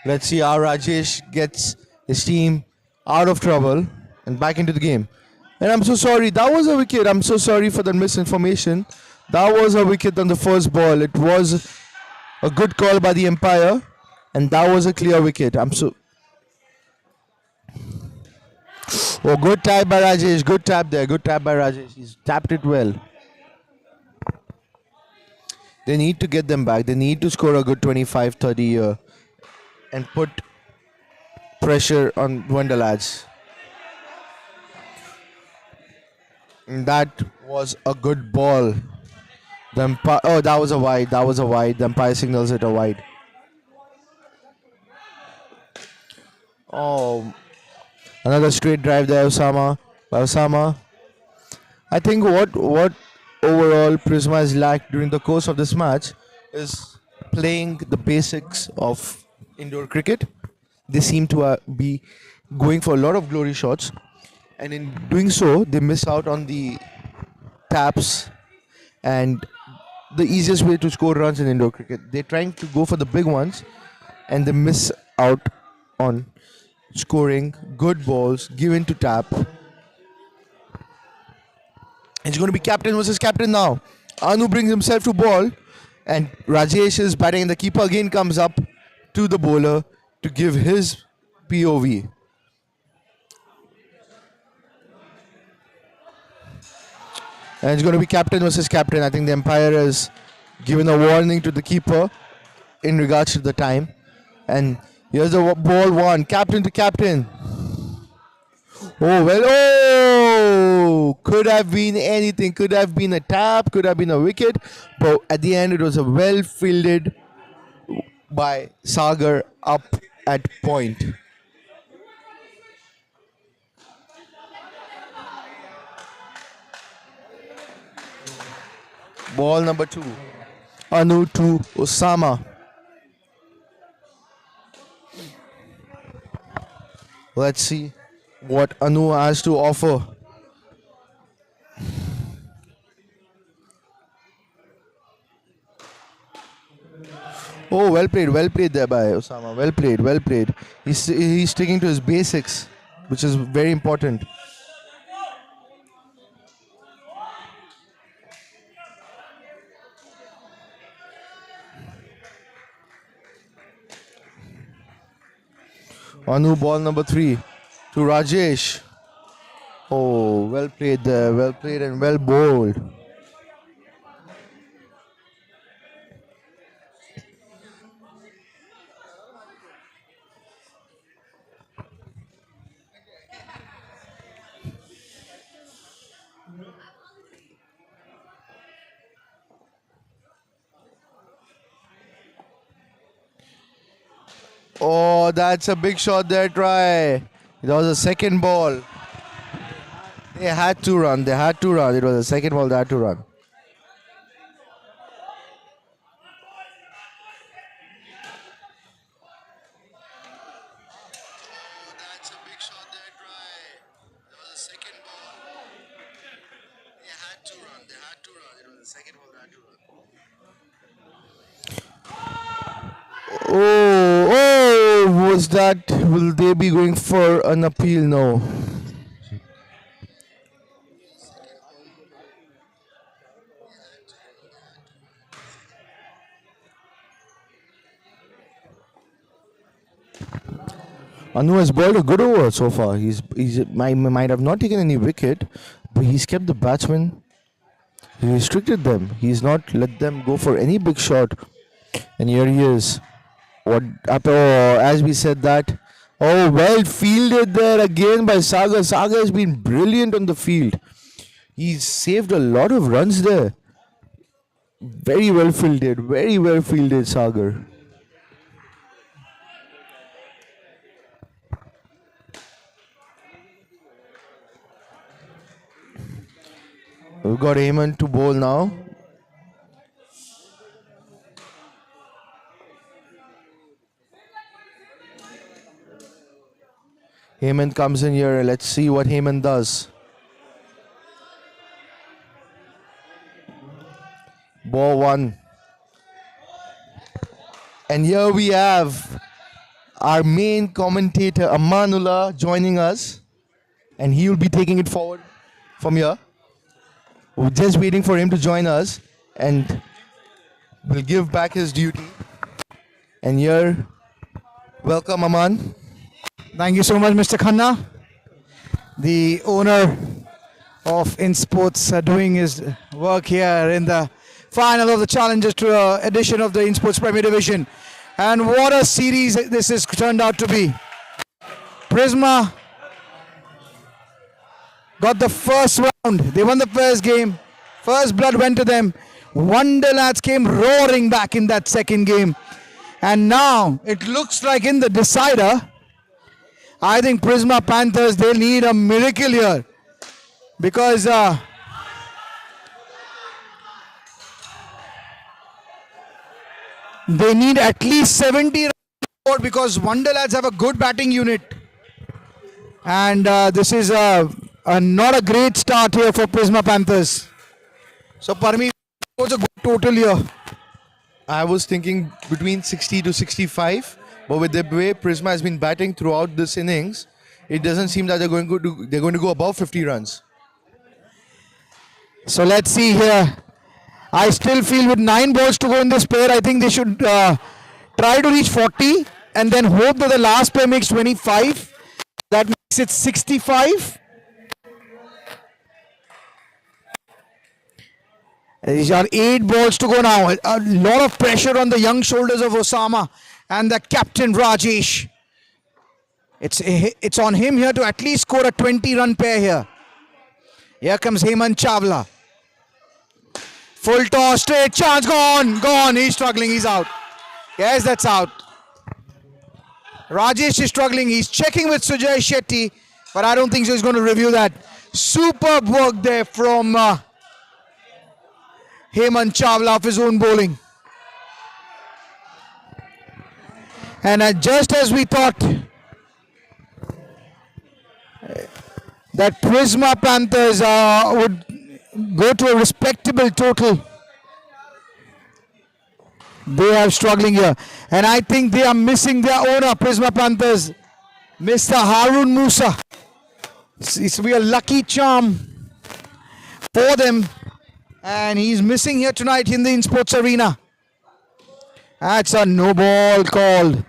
Let's see how Rajesh gets his team out of trouble and back into the game. And I'm so sorry, that was a wicket. I'm so sorry for the misinformation. That was a wicket on the first ball. It was a good call by the umpire, and that was a clear wicket. Oh, good tap by Rajesh. Good tap there. Good tap by Rajesh. He's tapped it well. They need to get them back. They need to score a good 25, 30 here and put pressure on Wonderlads. And that was a good ball. That was a wide. That was a wide. The umpire signals it a wide. Oh, another straight drive there, Osama. By Osama. I think what overall Prisma has lacked during the course of this match is playing the basics of indoor cricket. They seem to be going for a lot of glory shots, and in doing so, they miss out on the taps and the easiest way to score runs in indoor cricket. They're trying to go for the big ones, and they miss out on scoring good balls given to tap. It's going to be captain versus captain now. Anu brings himself to ball, and Rajesh is batting, and the keeper again comes up to the bowler to give his POV. And it's going to be captain versus captain. I think the umpire has given a warning to the keeper in regards to the time. And here's the ball one, captain to captain. Oh, well, oh! Could have been anything. Could have been a tap, could have been a wicket. But at the end, it was a well fielded by Sagar up at point. Ball number 2. Anu to Osama. Let's see what Anu has to offer. Oh, well played there by Osama. Well played, well played. He's sticking to his basics, which is very important. Anu, ball number 3 to Rajesh. Oh, well played there, well played and well bowled. Oh, that's a big shot there, try. It was a second ball. They had to run, they had to run. It was a second ball, they had to run. Was that? Will they be going for an appeal? No. Anu has bowled a good over so far. He's might have not taken any wicket, but he's kept the batsmen. He restricted them. He's not let them go for any big shot. And here he is. What as we said that. Oh, well fielded there again by Sagar. Sagar has been brilliant on the field. He's saved a lot of runs there. Very well fielded, Sagar. We've got Hemant to bowl now. Hemant comes in here. Let's see what Hemant does. Ball 1. And here we have our main commentator, Amanullah, joining us. And he will be taking it forward from here. We're just waiting for him to join us. And we'll give back his duty. And here, welcome, Aman. Thank you so much, Mr. Khanna. the owner of Insportz doing his work here in the final of the Challengers edition of the Insportz Premier Division. And what a series this has turned out to be. Prsma got the first round. They won the first game. First blood went to them. Wonderlads came roaring back in that second game. And now it looks like in the decider, I think Prsma Panthers, they need a miracle here. Because they need at least 70 runs because Wonderlads have a good batting unit. And this is not a great start here for Prsma Panthers. So Parmi was a good total here. I was thinking between 60 to 65, but with the way Prsma has been batting throughout this innings, it doesn't seem that they're going to go above 50 runs. So let's see here. I still feel with 9 balls to go in this pair, I think they should try to reach 40 and then hope that the last pair makes 25. That makes it 65. These are 8 balls to go now. A lot of pressure on the young shoulders of Osama and the captain Rajesh. It's on him here to at least score a 20-run pair here. Here comes Hemant Chawla. Full toss, straight chance, gone. He's struggling, he's out. Yes, that's out. Rajesh is struggling. He's checking with Sujay Shetty, but I don't think so. He's going to review that. Superb work there from Hemant Chawla of his own bowling. And just as we thought that Prsma Panthers would go to a respectable total, they are struggling here. And I think they are missing their owner, Prsma Panthers, Mr. Harun Musa. It's to be a lucky charm for them. And he's missing here tonight in the Insportz arena. That's a no ball called.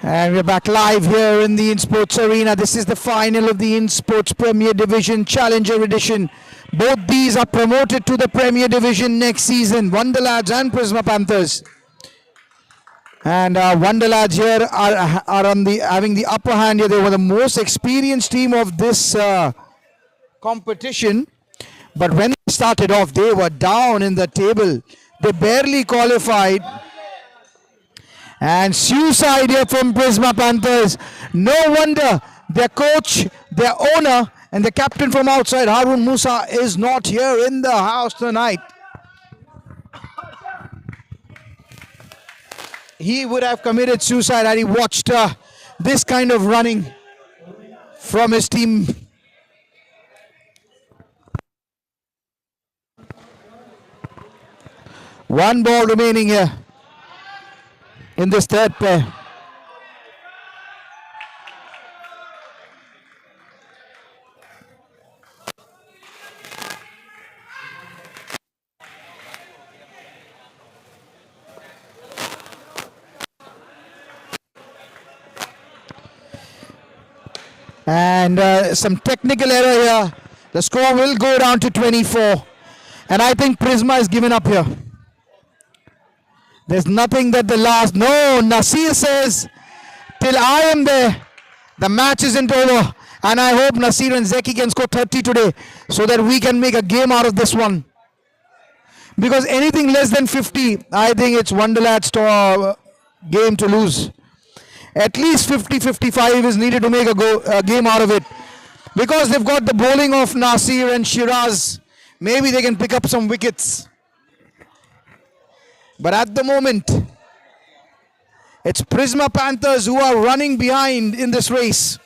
And we're back live here in the Insportz Arena. This is the final of the Insportz Premier Division Challenger Edition. Both these are promoted to the Premier Division next season, Wonderlads and Prsma Panthers. And Wonderlads here are on having the upper hand here. They were the most experienced team of this competition. But when they started off, they were down in the table. They barely qualified. And suicide here from Prsma Panthers. No wonder their coach, their owner, and the captain from outside, Harun Musa, is not here in the house tonight. He would have committed suicide had he watched this kind of running from his team. One ball remaining here in this third pair. And some technical error here. The score will go down to 24. And I think Prsma has given up here. There's nothing that the last... No, Nasir says, till I am there, the match isn't over. And I hope Nasir and Zeki can score 30 today so that we can make a game out of this one. Because anything less than 50, I think it's Wonderlad's game to lose. At least 50-55 is needed to make a game out of it. Because they've got the bowling of Nasir and Shiraz. Maybe they can pick up some wickets. But at the moment, it's Prsma Panthers who are running behind in this race.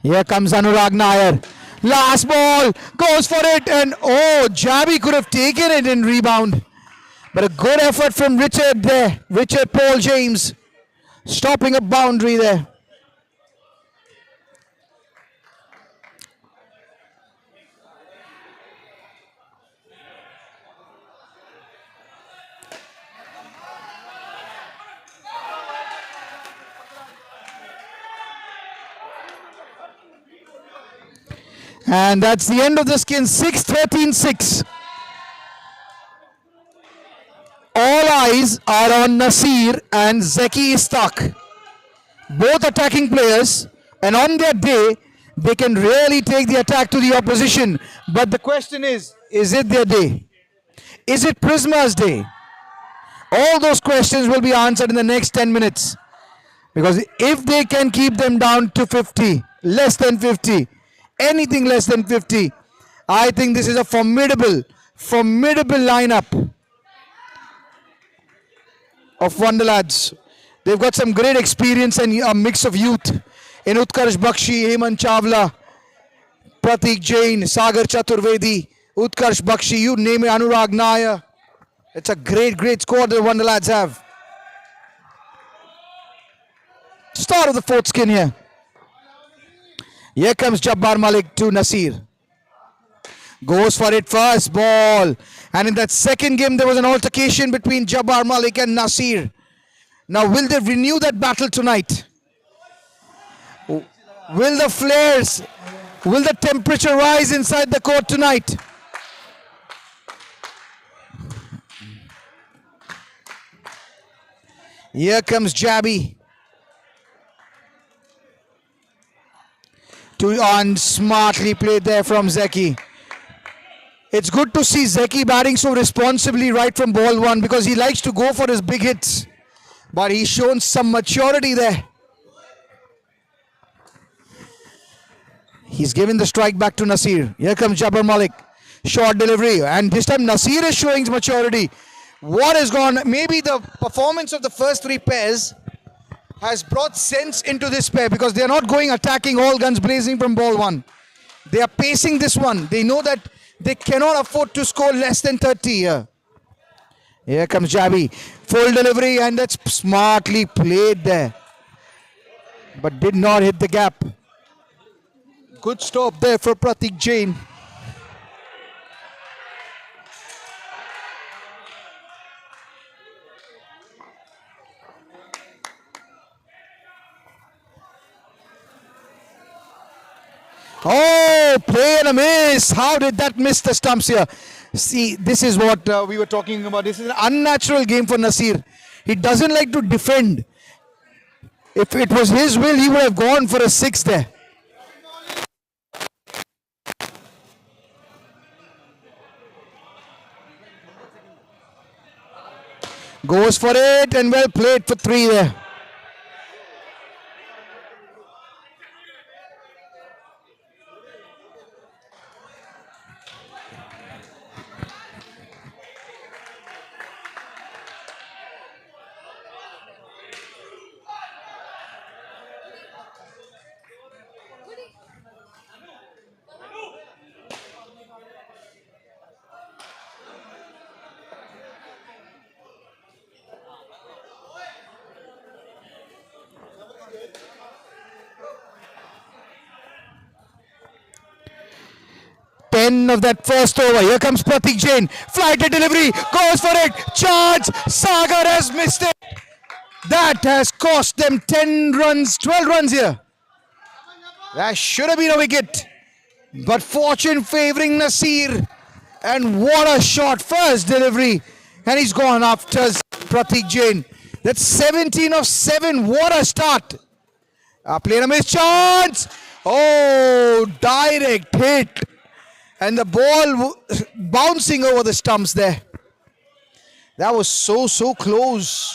Here comes Anurag Nair. Last ball, goes for it, and oh, Javi could have taken it in rebound. But a good effort from Richard there. Richard Paul James stopping a boundary there. And that's the end of the skin. 6-13-6. All eyes are on Nasir and Zeki Istaq. Both attacking players, and on their day, they can really take the attack to the opposition. But the question is it their day? Is it Prsma's day? All those questions will be answered in the next 10 minutes. Because if they can keep them down to 50, less than 50, anything less than 50, I think this is a formidable lineup of Wonderlads. They've got some great experience and a mix of youth in Utkarsh Bakshi, Hemant Chawla, Pratik Jain, Sagar Chaturvedi, Utkarsh Bakshi, you name it, Anurag Nair. It's a great squad the Wonderlads have. Start of the fourth skin here. Here comes Jabbar Malik to Nasir. Goes for it, first ball. And in that second game, there was an altercation between Jabbar Malik and Nasir. Now, will they renew that battle tonight? Will the flares, will the temperature rise inside the court tonight? Here comes Jabi. On smartly played there from Zeki. It's good to see Zeki batting so responsibly right from ball one because he likes to go for his big hits. But he's shown some maturity there. He's given the strike back to Nasir. Here comes Jabbar Malik. Short delivery. And this time Nasir is showing maturity. What has gone? Maybe the performance of the first three pairs has brought sense into this pair because they're not going attacking all guns blazing from ball one. They are pacing this one. They know that they cannot afford to score less than 30 here. Here comes Javi. Full delivery, and that's smartly played there. But did not hit the gap. Good stop there for Pratik Jain. Oh, play and a miss. How did that miss the stumps here? See, this is what we were talking about. This is an unnatural game for Nasir. He doesn't like to defend. If it was his will, he would have gone for a six there. Goes for it, and well played for three there. Of that first over. Here comes Pratik Jain. Flighted delivery. Goes for it. Chance. Sagar has missed it. That has cost them 10 runs, 12 runs here. That should have been a wicket. But fortune favoring Nasir. And what a shot. First delivery. And he's gone after Pratik Jain. That's 17 of 7. What a start. Playing a miss chance. Oh, direct hit. And the ball bouncing over the stumps there. That was so close.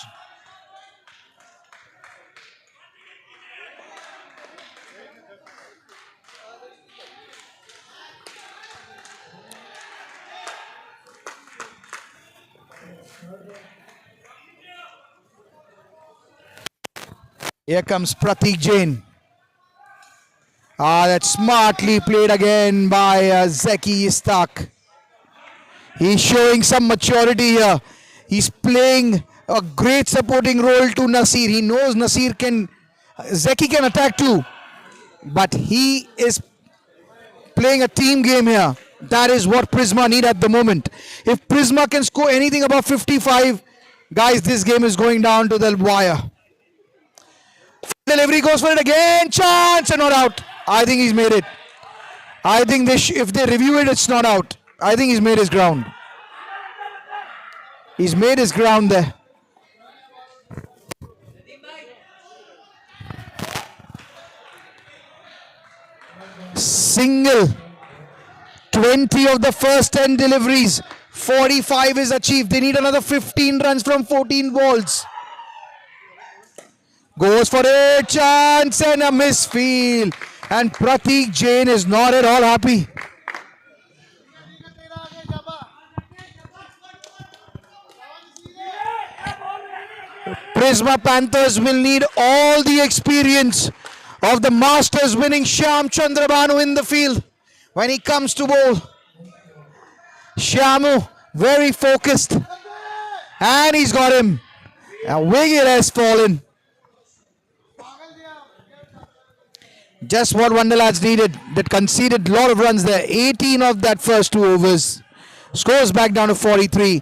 Here comes Pratik Jain. That's smartly played again by Zeki Istak. He's showing some maturity here. He's playing a great supporting role to Nasir. He knows Zeki can attack too. But he is playing a team game here. That is what Prsma need at the moment. If Prsma can score anything above 55, guys, this game is going down to the wire. Delivery goes for it again. Chance and not out. I think he's made it. I think if they review it, it's not out. I think he's made his ground. He's made his ground there. Single. 20 of the first 10 deliveries. 45 is achieved. They need another 15 runs from 14 balls. Goes for a chance and a misfield. And Pratik Jain is not at all happy. Prsma Panthers will need all the experience of the Masters winning Shyam Chandrabanu in the field when he comes to bowl. Shyamu very focused. And he's got him. A wicket has fallen. Just what Wonderlads needed. That conceded a lot of runs there. 18 of that first 2 overs. Scores back down to 43.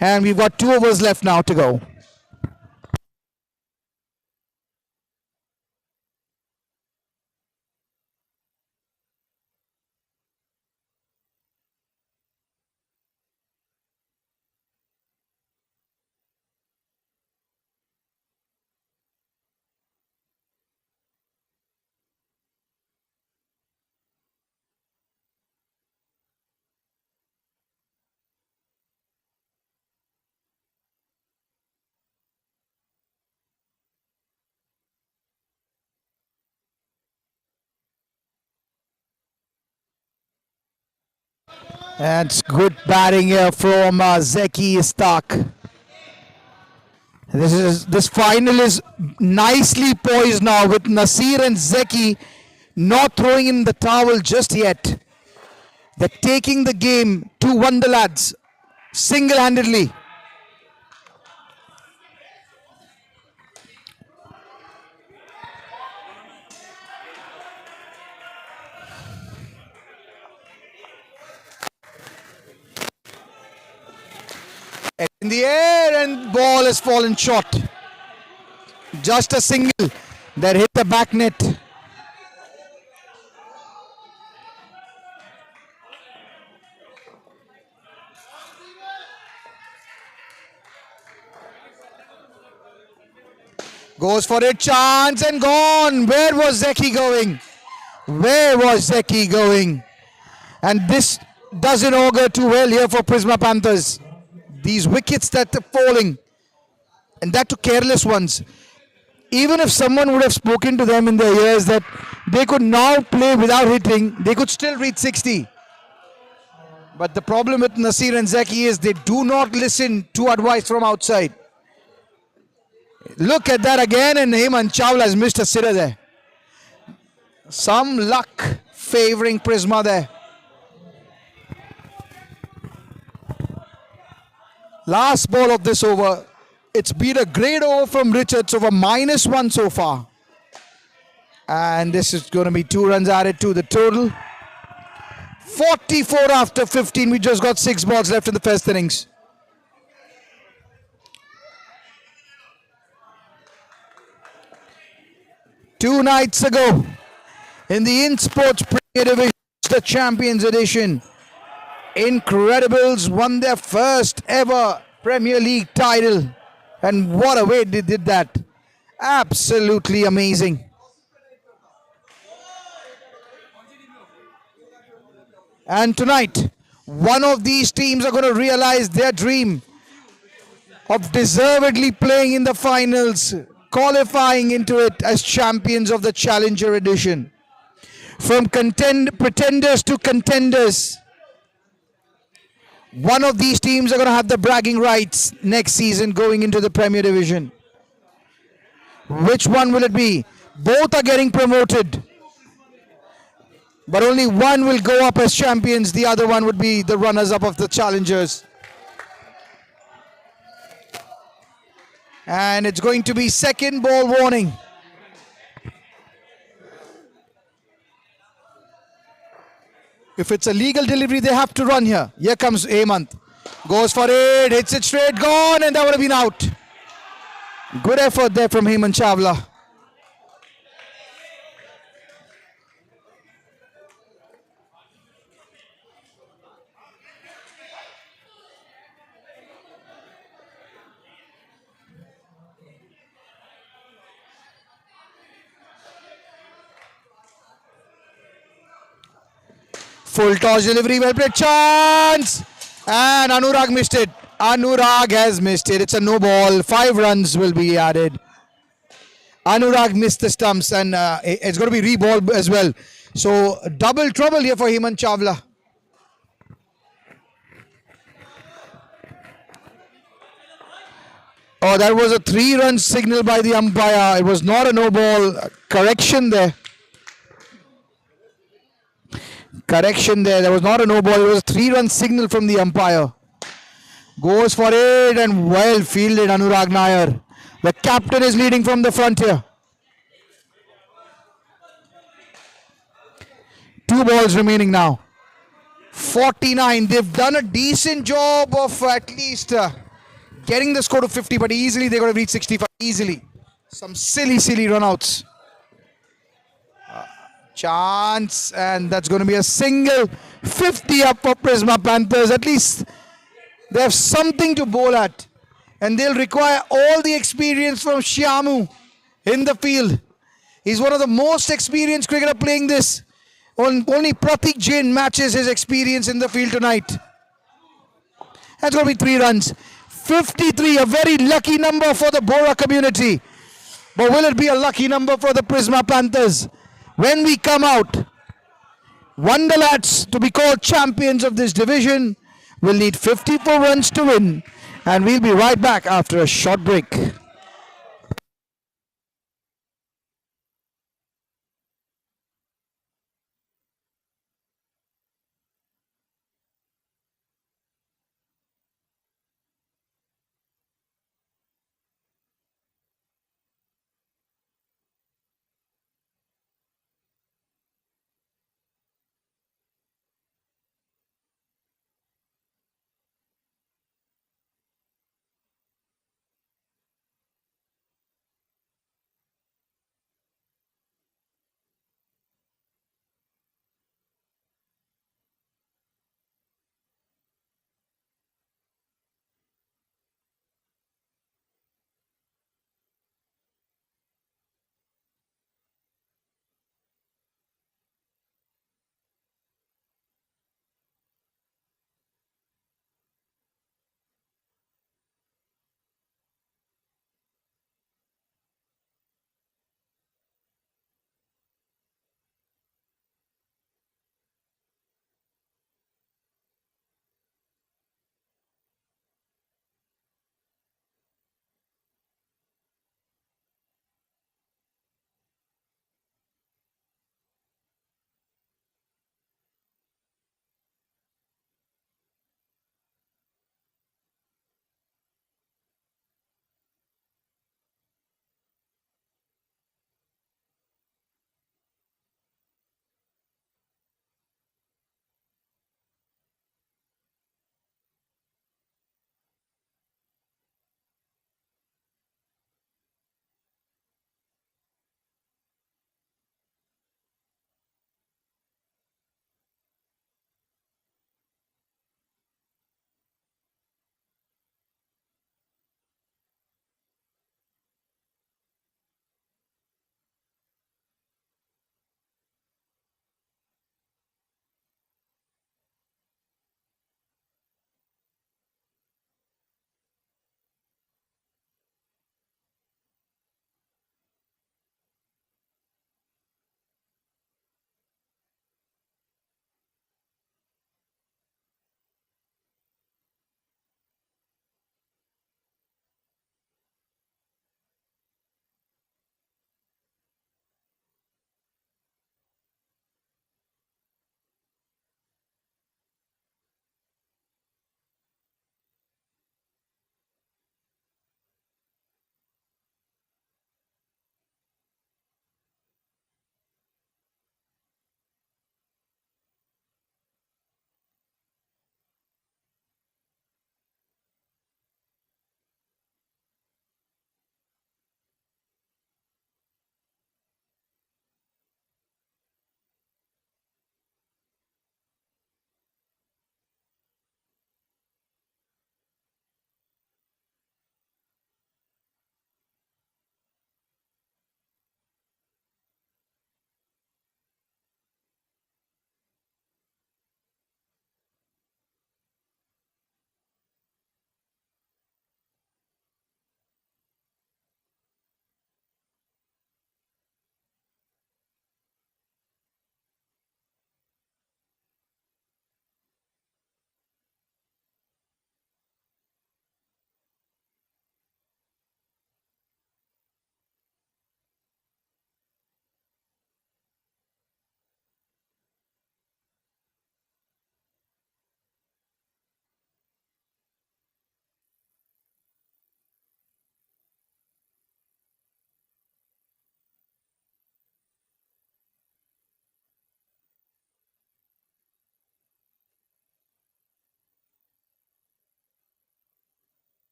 And we've got 2 overs left now to go. That's good batting here from Zeki Istak. This final is nicely poised now with Nasir and Zeki not throwing in the towel just yet. They're taking the game to Wonderlads single-handedly. In the air, and ball has fallen short. Just a single that hit the back net. Goes for it, chance and gone. Where was Zeki going? Where was Zeki going? And this doesn't augur too well here for Prsma Panthers. These wickets that are falling, and that to careless ones. Even if someone would have spoken to them in their ears that they could now play without hitting, they could still reach 60. But the problem with Nasir and Zeki is they do not listen to advice from outside. Look at that again, and Hemant Chawla has missed a sitter there. Some luck favouring Prsma there. Last ball of this over. It's been a great over from Richards, over -1 so far. And this is going to be 2 runs added to the total. 44 after 15. We just got 6 balls left in the first innings. Two nights ago, in the Insportz Premier Division, the Champions Edition, Incredibles won their first ever Premier League title. And what a way they did that. Absolutely amazing. And tonight, one of these teams are going to realize their dream of deservedly playing in the finals, qualifying into it as champions of the Challenger Edition. From pretenders to contenders, one of these teams are going to have the bragging rights next season going into the Premier Division. Which one will it be? Both are getting promoted, but only one will go up as champions. The other one would be the runners-up of the challengers. And it's going to be second ball warning. If it's a legal delivery, they have to run here. Here comes Hemant. Goes for it, hits it straight, gone, and that would have been out. Good effort there from Hemant Chawla. Full toss delivery, well played, chance! And Anurag missed it. Anurag has missed it. It's a no ball. 5 runs will be added. Anurag missed the stumps, and it's going to be re-ball as well. So double trouble here for Hemant Chawla. Oh, that was a 3-run signal by the umpire. It was not a no ball. Correction there. Correction there. There was not a no ball. It was a 3-run signal from the umpire. Goes for it, and well fielded Anurag Nair. The captain is leading from the front here. 2 balls remaining now. 49. They've done a decent job of at least getting the score to 50, but easily they're going to reach 65. Easily. Some silly runouts. Chance, and that's going to be a single. 50 up for Prsma Panthers. At least they have something to bowl at, and they'll require all the experience from Syamu in the field. He's one of the most experienced cricketer playing this. Only Pratik Jain matches his experience in the field tonight. That's going to be 3 runs. 53, a very lucky number for the Bora community. But will it be a lucky number for the Prsma Panthers? When we come out, Wonderlads, to be called champions of this division, will need 54 runs to win. And we'll be right back after a short break.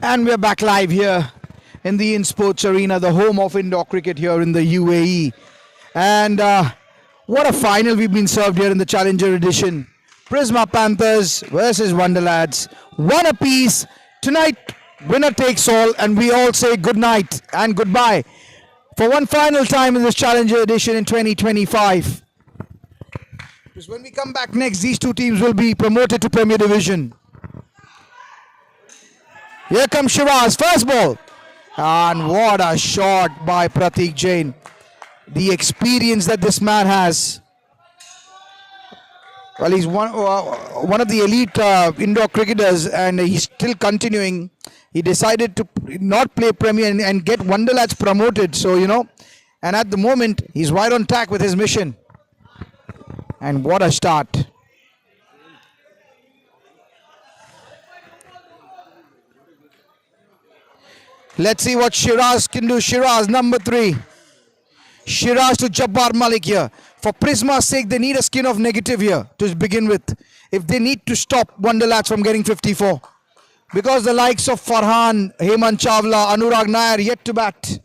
And we're back live here in the Insportz Arena, the home of indoor cricket here in the UAE. And what a final we've been served here in the Challenger edition. Prsma Panthers versus Wonderlads. One apiece. Tonight, winner takes all, and we all say good night and goodbye for one final time in this Challenger edition in 2025. Because when we come back next, these two teams will be promoted to Premier Division. Here comes Shiraz, first ball. And what a shot by Pratik Jain. The experience that this man has. Well, he's one of the elite indoor cricketers, and he's still continuing. He decided to not play Premier and get Wonderlads promoted. So, and at the moment, he's right on track with his mission. And what a start. Let's see what Shiraz can do. Shiraz, number 3. Shiraz to Jabbar Malik here. For Prsma's sake, they need a skin of negative here to begin with. If they need to stop Wonderlads from getting 54. Because the likes of Farhan, Hemant Chawla, Anurag Nair yet to bat.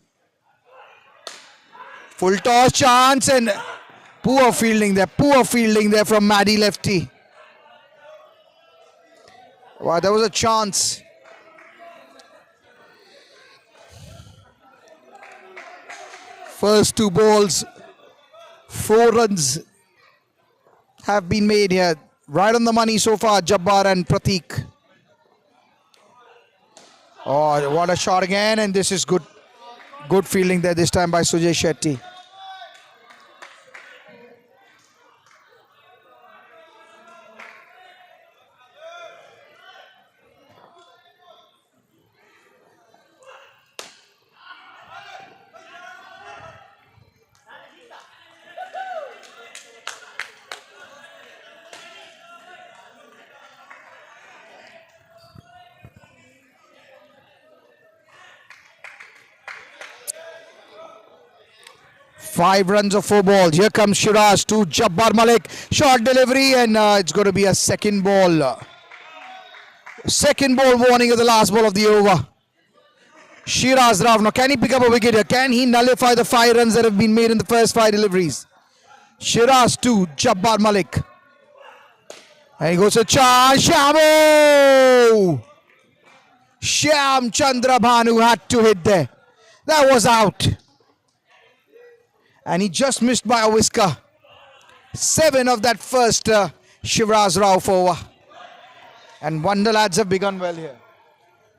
Full toss chance and poor fielding there from Maddie Lefty. Wow, there was a chance. First 2 balls, 4 runs have been made here. Right on the money so far, Jabbar and Pratik. Oh, what a shot again, and this is good fielding there this time by Sujay Shetty. Five runs of 4 balls. Here comes Shiraz to Jabbar Malik. Short delivery, and it's going to be a second ball. Second ball warning of the last ball of the over. Shiraz Rav. Now, can he pick up a wicket here? Can he nullify the 5 runs that have been made in the first 5 deliveries? Shiraz to Jabbar Malik. And he goes to Shamu! Shyam Chandra Bhanu had to hit there. That was out. And he just missed by a whisker. 7 of that first Shiraz Rauf over. And Wonderlads have begun well here.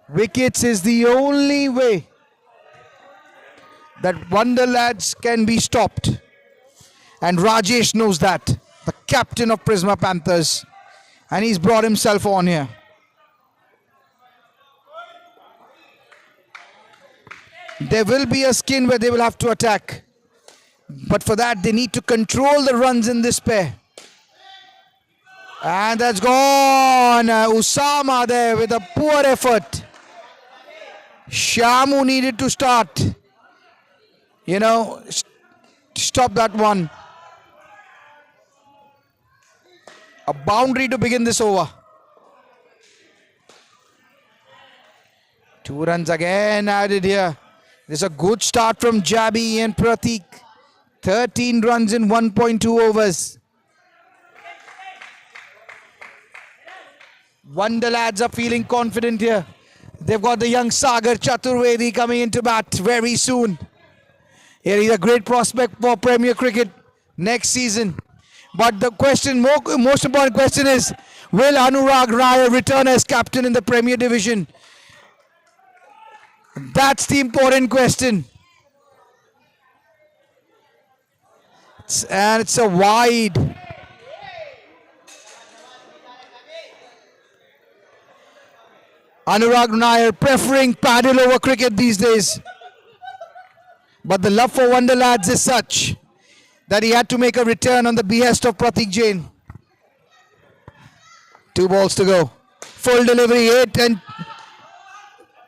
Wickets is the only way that Wonderlads can be stopped. And Rajesh knows that. The captain of Prsma Panthers. And he's brought himself on here. There will be a skin where they will have to attack. But for that, they need to control the runs in this pair. And that's gone. Usama there with a poor effort. Shamu needed to start. Stop that one. A boundary to begin this over. 2 runs again added here. There's a good start from Jabi and Pratik. 13 runs in 1.2 overs. Wonderlads are feeling confident here. They've got the young Sagar Chaturvedi coming into bat very soon. Here he's a great prospect for Premier Cricket next season. But the most important question is, will Anurag Raya return as captain in the Premier Division? That's the important question. And it's a wide. Anurag Nair preferring paddle over cricket these days. But the love for Wonderlads is such that he had to make a return on the behest of Pratik Jain. 2 balls to go. Full delivery, 8, and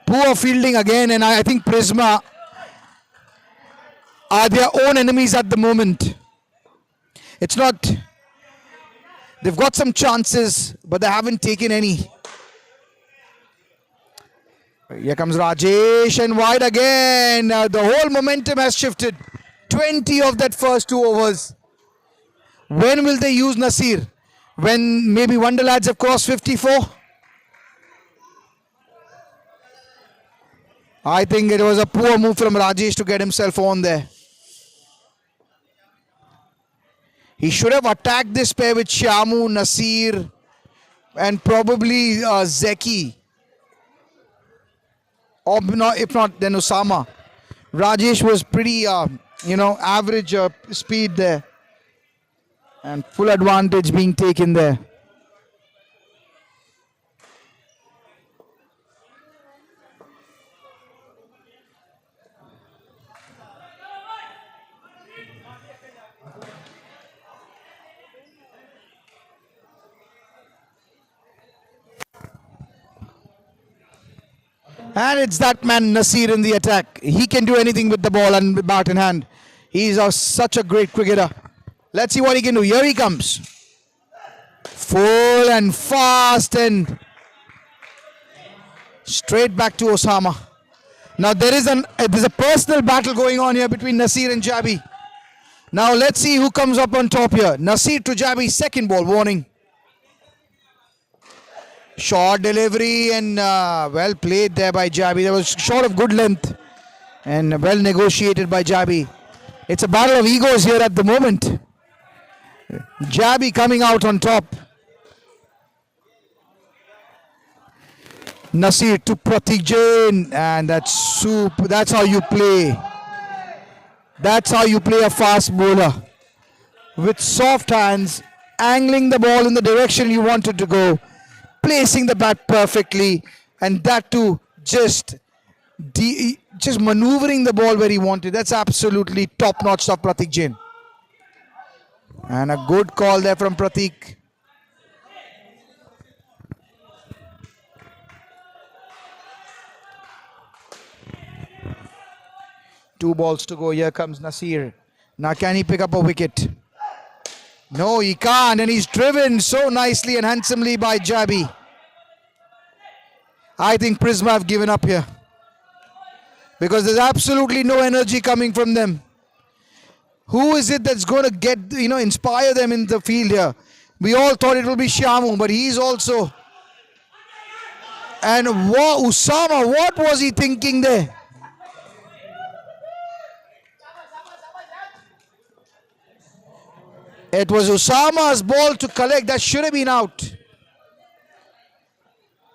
poor fielding again. And I think Prsma are their own enemies at the moment. It's not, they've got some chances, but they haven't taken any. Here comes Rajesh and wide again. The whole momentum has shifted. 20 of that first 2 overs. When will they use Nasir? When maybe Wonderlads have crossed 54? I think it was a poor move from Rajesh to get himself on there. He should have attacked this pair with Shamu, Nasir, and probably Zeki. Or not, if not, then Osama. Rajesh was pretty, average speed there. And full advantage being taken there. And it's that man Nasir in the attack. He can do anything with the ball and bat in hand. He's such a great cricketer. Let's see what he can do. Here he comes. Full and fast and straight back to Osama. Now there's a personal battle going on here between Nasir and Jabi. Now let's see who comes up on top here. Nasir to Jabi, second ball, warning. Short delivery and well played there by Jabi. There was short of good length and well negotiated by Jabi. It's a battle of egos here at the moment. Jabi coming out on top. Nasir to Pratik Jain, and that's soup. That's how you play. That's how you play a fast bowler. With soft hands, angling the ball in the direction you want it to go, placing the bat perfectly, and that too just maneuvering the ball where he wanted. That's absolutely top-notch stuff, Pratik Jain. And a good call there from Pratik. Two balls to go. Here comes Nasir. Now can he pick up a wicket? No, he can't, and he's driven so nicely and handsomely by Jabi. I think Prsma have given up here because there's absolutely no energy coming from them. Who is it that's going to inspire them in the field here? We all thought it will be Shamu, but he's also... And Usama, what was he thinking there? It was Usama's ball to collect. That should have been out.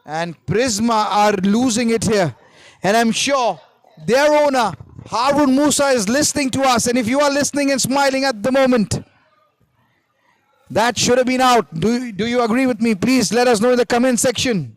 And Prsma are losing it here. And I'm sure their owner, Harun Musa, is listening to us. And if you are listening and smiling at the moment, that should have been out. Do you agree with me? Please let us know in the comment section.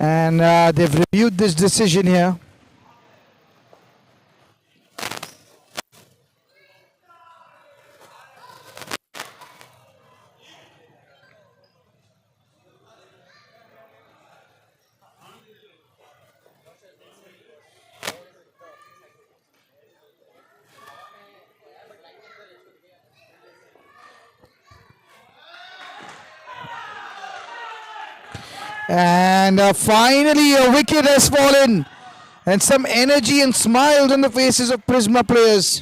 And they've reviewed this decision here. And finally a wicket has fallen. And some energy and smiles on the faces of Prsma players.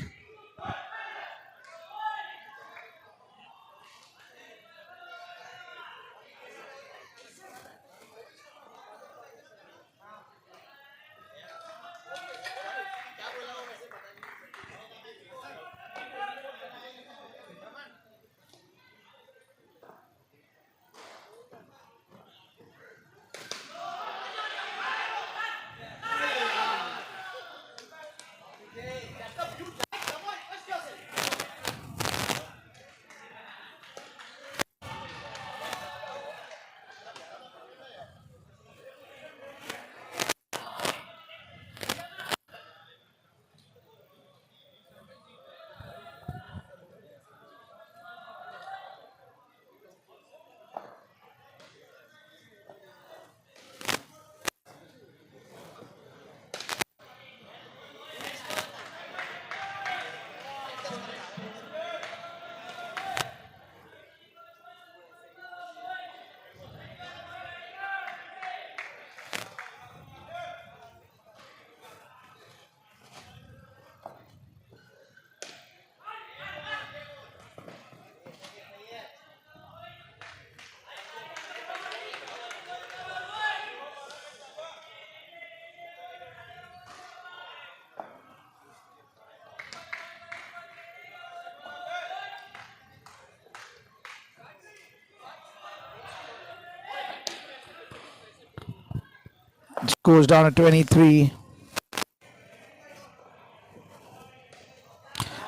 Goes down to 23.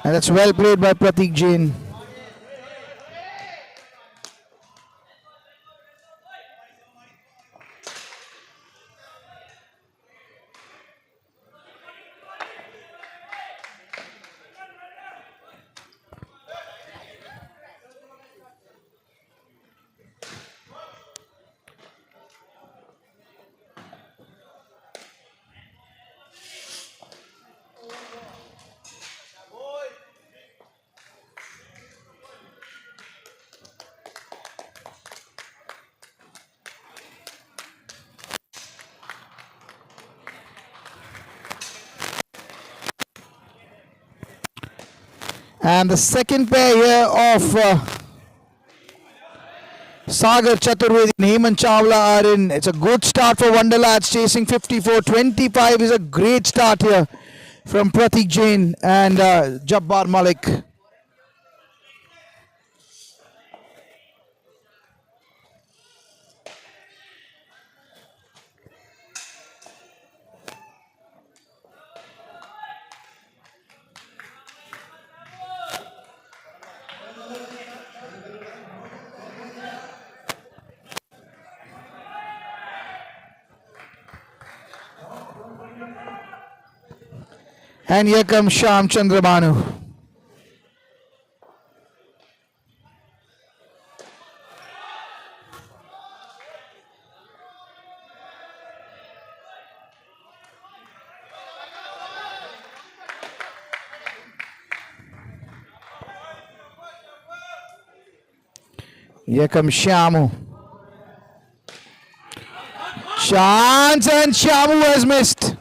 And that's well played by Pratik Jain. And the second pair here of Sagar Chaturvedi and Hemant Chawla are in. It's a good start for Wonderlads, chasing 54. 25 is a great start here from Pratik Jain and Jabbar Malik. And here comes Shyam Chandra Bhanu. Here comes Shyamu. Chance, and Shyamu has missed.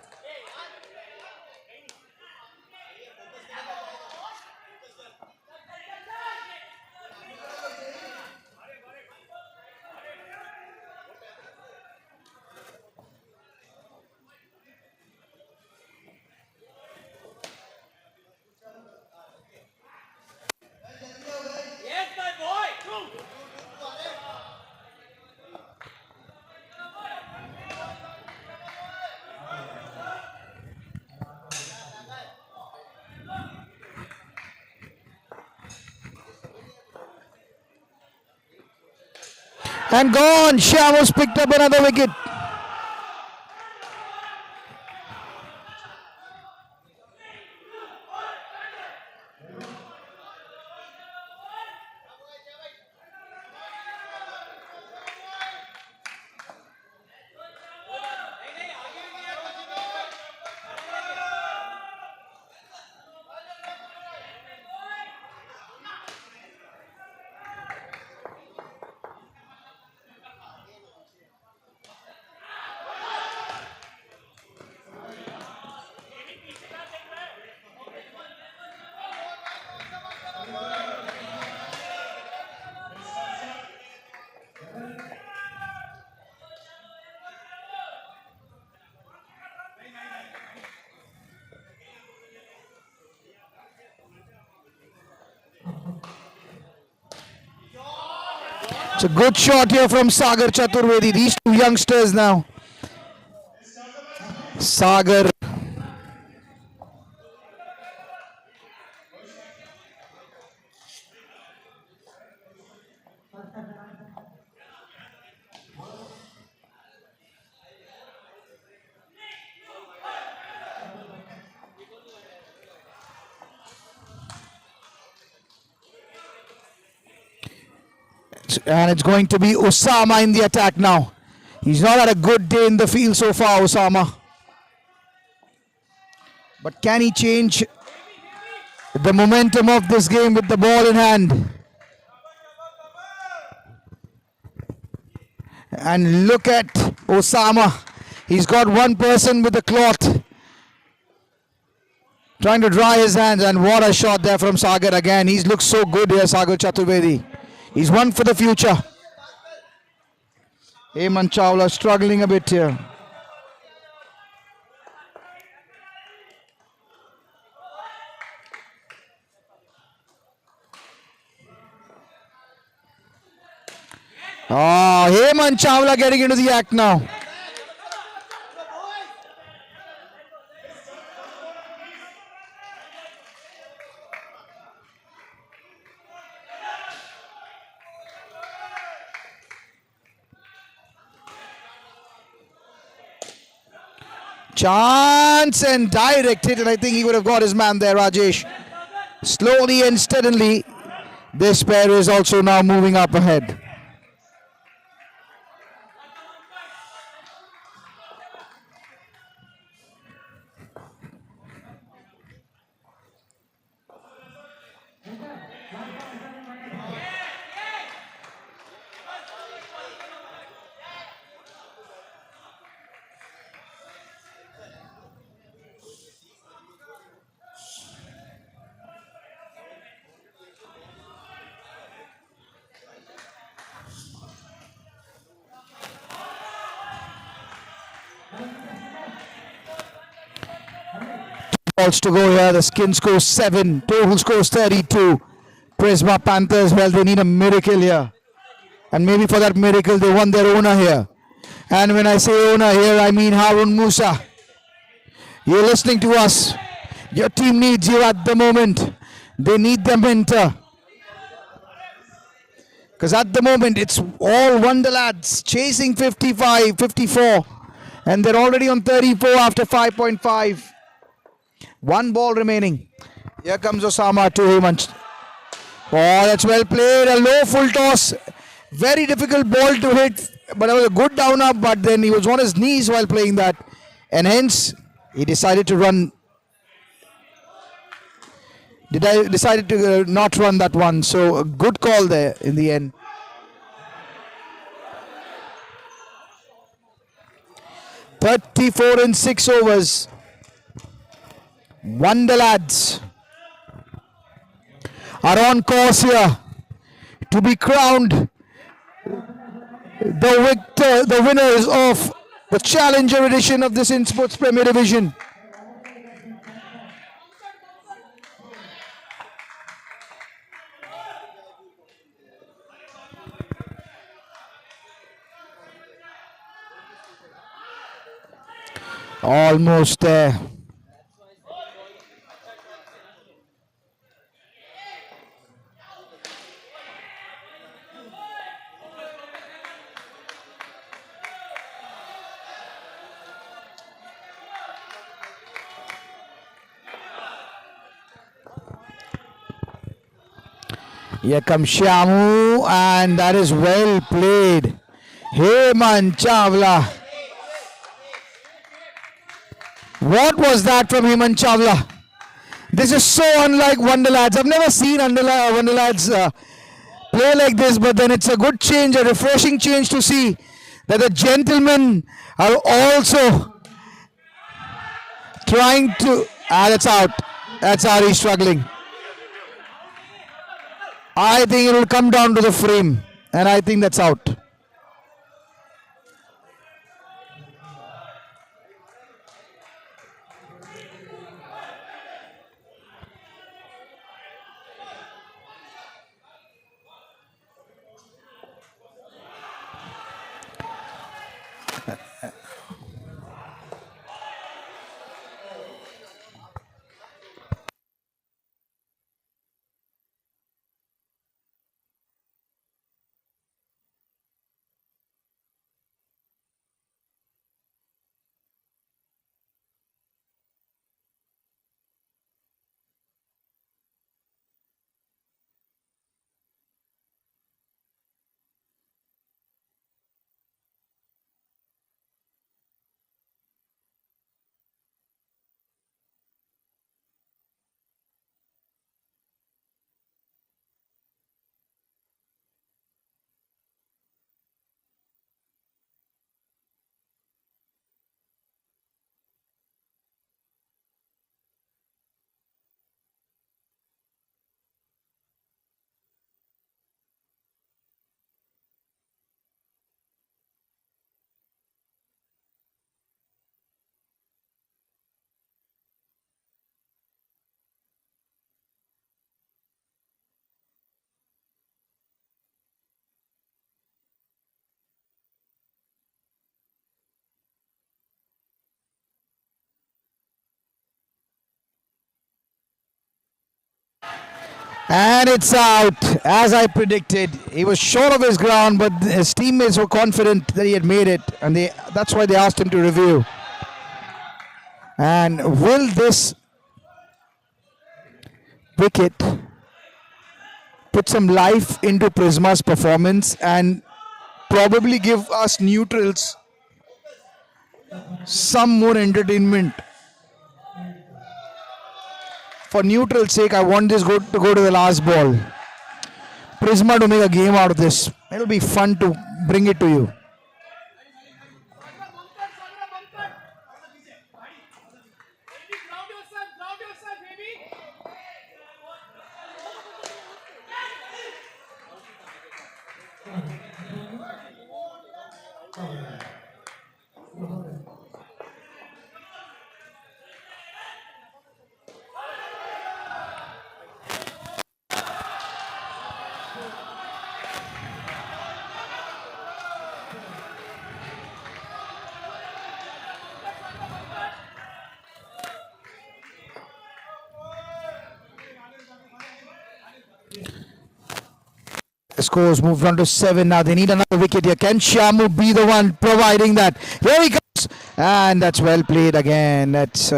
And gone. Shyamu's picked up another wicket. It's a good shot here from Sagar Chaturvedi. These two youngsters now. Sagar. And it's going to be Osama in the attack now. He's not had a good day in the field so far, Osama. But can he change the momentum of this game with the ball in hand? And look at Osama. He's got one person with a cloth trying to dry his hands, and what a shot there from Sagar again. He looks so good here, Sagar Chaturvedi. He's one for the future. Hemant Chawla struggling a bit here. Hemant Chawla getting into the act now. Chance and direct hit, and I think he would have got his man there, Rajesh. Slowly and steadily, this pair is also now moving up ahead. Balls to go here. The skin scores 7. Total scores 32. Prsma Panthers, well, they need a miracle here. And maybe for that miracle, they want their owner here. And when I say owner here, I mean Harun Musa. You're listening to us. Your team needs you at the moment. They need their mentor. Because at the moment, it's all Wonderlads chasing 55, 54. And they're already on 34 after 5.5. One ball remaining. Here comes Osama to Hemant. Oh, that's well played. A low full toss. Very difficult ball to hit. But it was a good down up. But then he was on his knees while playing that. And hence, he decided to run. Decided to not run that one. So a good call there in the end. (34 in 6 overs). Wonderlads are on course here to be crowned the winners of the Challenger edition of this Insportz Premier Division. Almost there. Here comes Shamu, and that is well played. Hemant Chawla. What was that from Hemant Chawla? This is so unlike Wonderlads. I've never seen Wonderlads play like this, but then it's a good change, a refreshing change to see that the gentlemen are also trying to... that's out. That's out. He's struggling. I think it will come down to the frame, and I think that's out. And it's out, as I predicted. He was short of his ground, but his teammates were confident that he had made it, and that's why they asked him to review. And will this wicket put some life into Prsma's performance and probably give us neutrals some more entertainment? For neutral's sake, I want this to go to the last ball. Prsma to make a game out of this. It'll be fun to bring it to you. The scores moved on to 7 now. They need another wicket here. Can Shamu be the one providing that? Here he comes. And that's well played again. That's...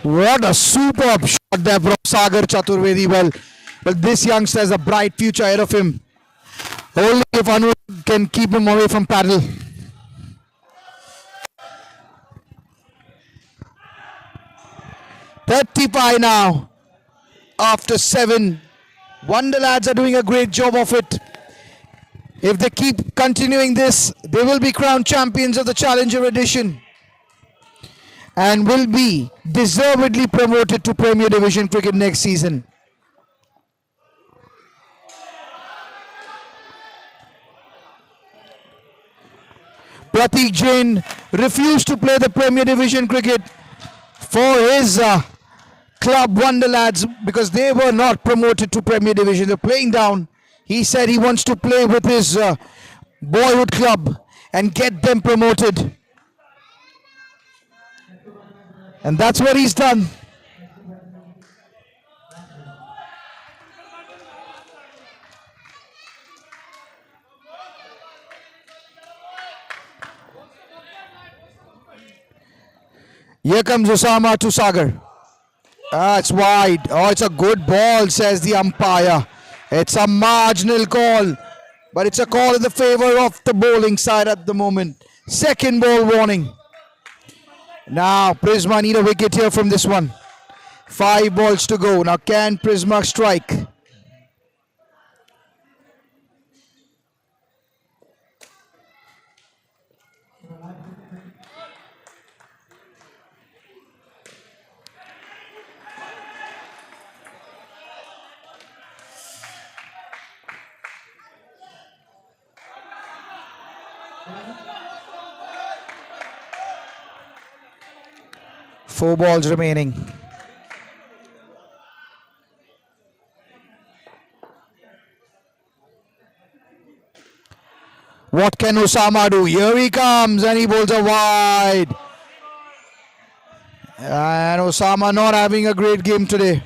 What a superb shot there from Sagar Chaturvedi. Well, this youngster has a bright future ahead of him. Only if Anu can keep him away from paddle. .35 now after 7. Wonderlads are doing a great job of it. If they keep continuing this, they will be crowned champions of the Challenger edition and will be deservedly promoted to Premier Division cricket next season. Pratik Jain refused to play the Premier Division cricket for his club Wonderlads because they were not promoted to Premier Division. They're playing down. He said he wants to play with his boyhood club and get them promoted. And that's what he's done. Here comes Osama to Sagar. It's wide. Oh, it's a good ball, says the umpire. It's a marginal call, but it's a call in the favor of the bowling side at the moment. Second ball warning. Now, Prsma need a wicket here from this one. 5 balls to go. Now, can Prsma strike? Four balls remaining. What can Osama do? Here he comes and he bowls a wide. And Osama not having a great game today.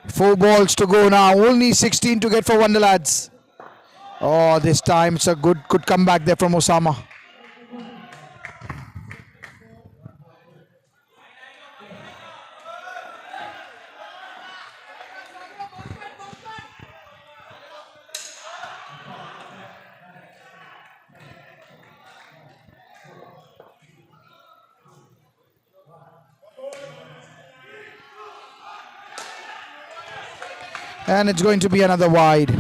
Four balls to go now. Only 16 to get for Wonderlads. Oh, this time it's a good comeback there from Osama. And it's going to be another wide.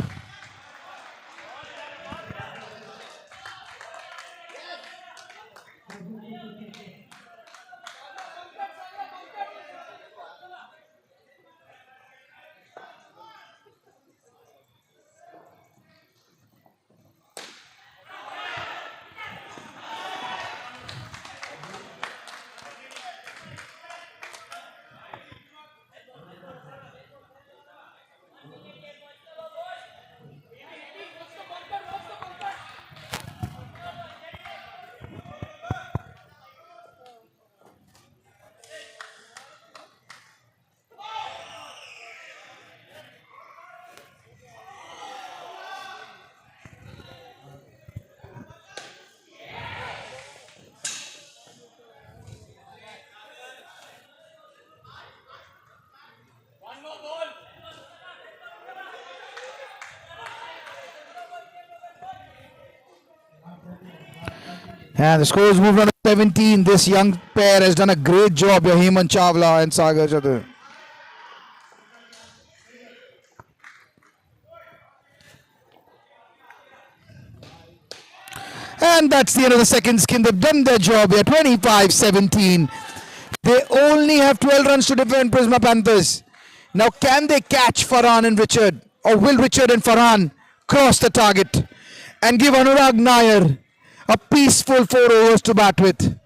And the score is moved on to 17. This young pair has done a great job here, Hemant Chawla and Sagar Chatur. And that's the end of the second skin. They've done their job here. 25-17. They only have 12 runs to defend, Prsma Panthers. Now, can they catch Farhan and Richard? Or will Richard and Farhan cross the target and give Anurag Nair a peaceful 4 overs to bat with?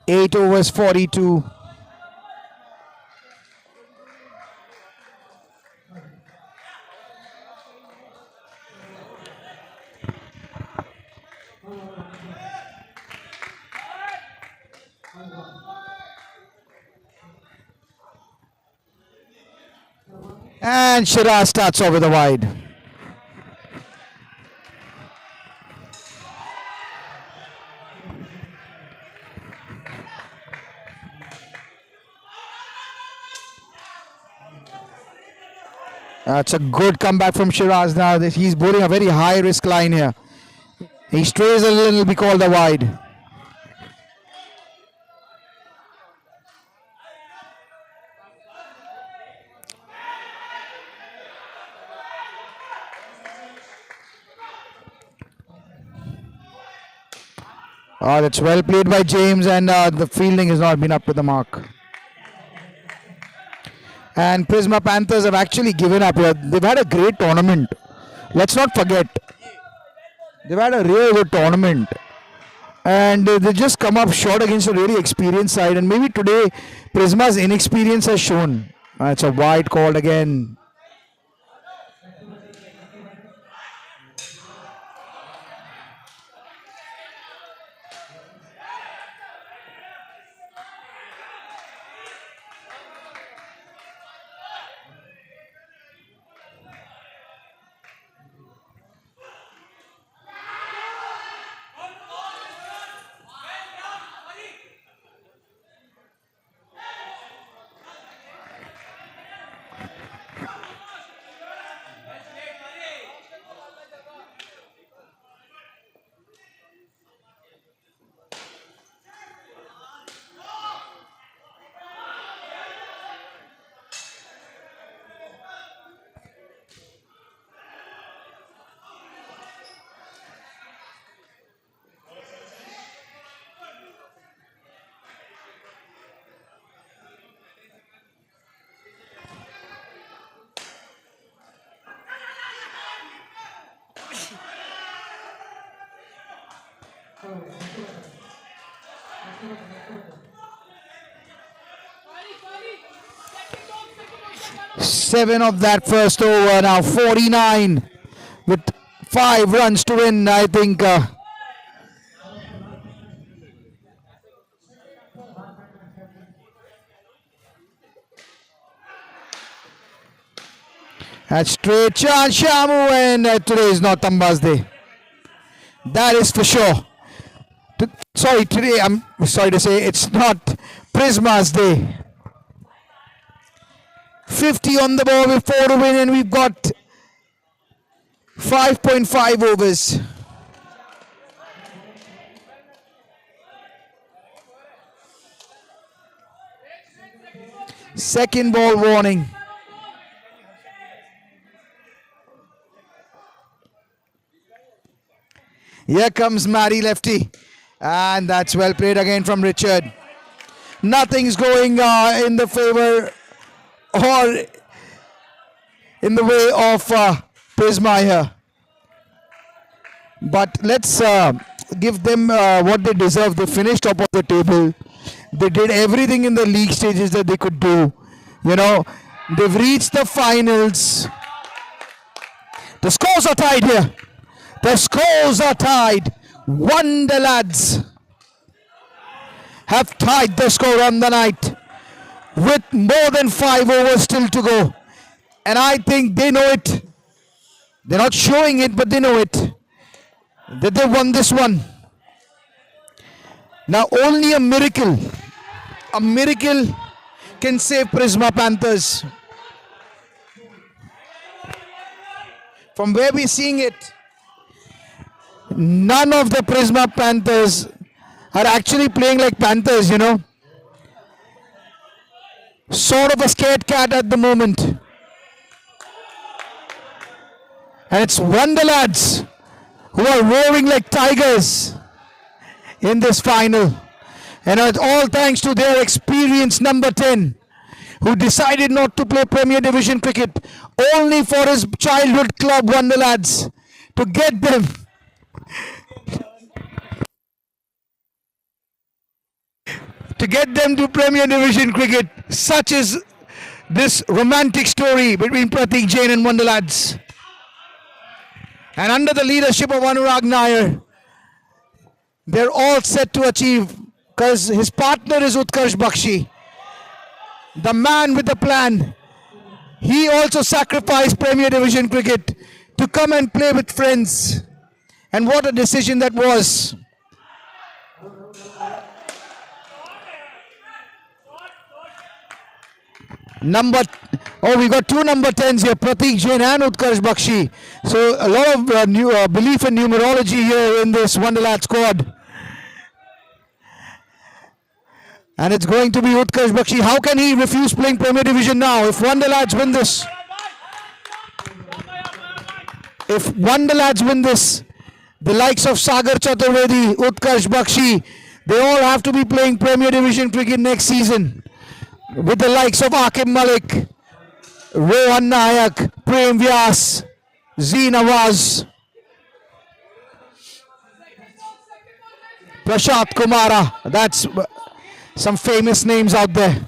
Eight overs, 42. And Shiraz starts off with a wide. That's a good comeback from Shiraz now. He's bowling a very high risk line here. He strays a little, be called a wide. Oh, that's well played by James, and the fielding has not been up to the mark. And Prsma Panthers have actually given up here. They've had a great tournament. Let's not forget. They've had a really good tournament. And they just come up short against a really experienced side. And maybe today, Prsma's inexperience has shown. It's a wide called again. Seven of that first over, now 49 with 5 runs to win. I think that's straight chance, Shamu, and today is not Tamba's day. That is for sure. Today I'm sorry to say it's not Prsma's day. 50 on the ball with 4 to win, and we've got 5.5 overs. Second ball warning. Here comes Matty lefty, and that's well played again from Richard. Nothing's going in the favor or in the way of Prsma here. But let's give them what they deserve. They finished top of the table. They did everything in the league stages that they could do. You know, they've reached the finals. The scores are tied here. The scores are tied. Wonderlads have tied the score on the night with more than 5 overs still to go. And I think they know it. They're not showing it, but they know it. That they won this one. Now only a miracle can save Prsma Panthers. From where we're seeing it, none of the Prsma Panthers are actually playing like Panthers, you know. Sort of a scared cat at the moment. And it's Wonderlads who are roaring like tigers in this final. And it's all thanks to their experienced number 10, who decided not to play Premier Division cricket only for his childhood club Wonderlads, to get them to Premier Division cricket. Such is this romantic story between Pratik Jain and Wonderlads. And under the leadership of Anurag Nair, they're all set to achieve, because his partner is Utkarsh Bakshi, the man with the plan. He also sacrificed Premier Division cricket to come and play with friends. And what a decision that was. We got two number 10s here, Pratik Jain and Utkarsh Bakshi. So a lot of belief in numerology here in this Wonderlad squad. And it's going to be Utkarsh Bakshi. How can he refuse playing Premier Division now? If Wonderlads win this, the likes of Sagar Chaturvedi, Utkarsh Bakshi, they all have to be playing Premier Division cricket next season. With the likes of Aqib Malik, Rohan Nayak, Prem Vyas, Z Nawaz, Prashant Kumara. That's some famous names out there.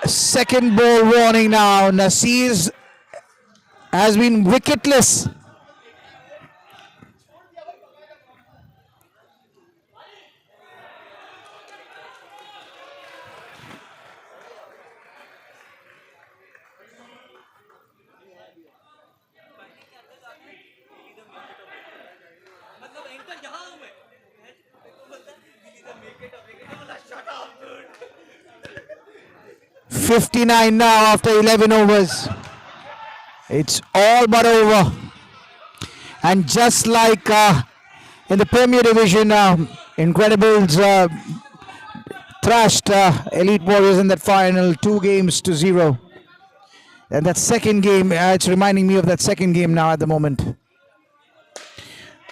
Second ball warning now. Nasir has been wicketless. .59 now after 11 overs. It's all but over. And just like in the Premier Division, Incredibles thrashed Elite Warriors in that final 2-0. And that second game, it's reminding me of that second game now at the moment.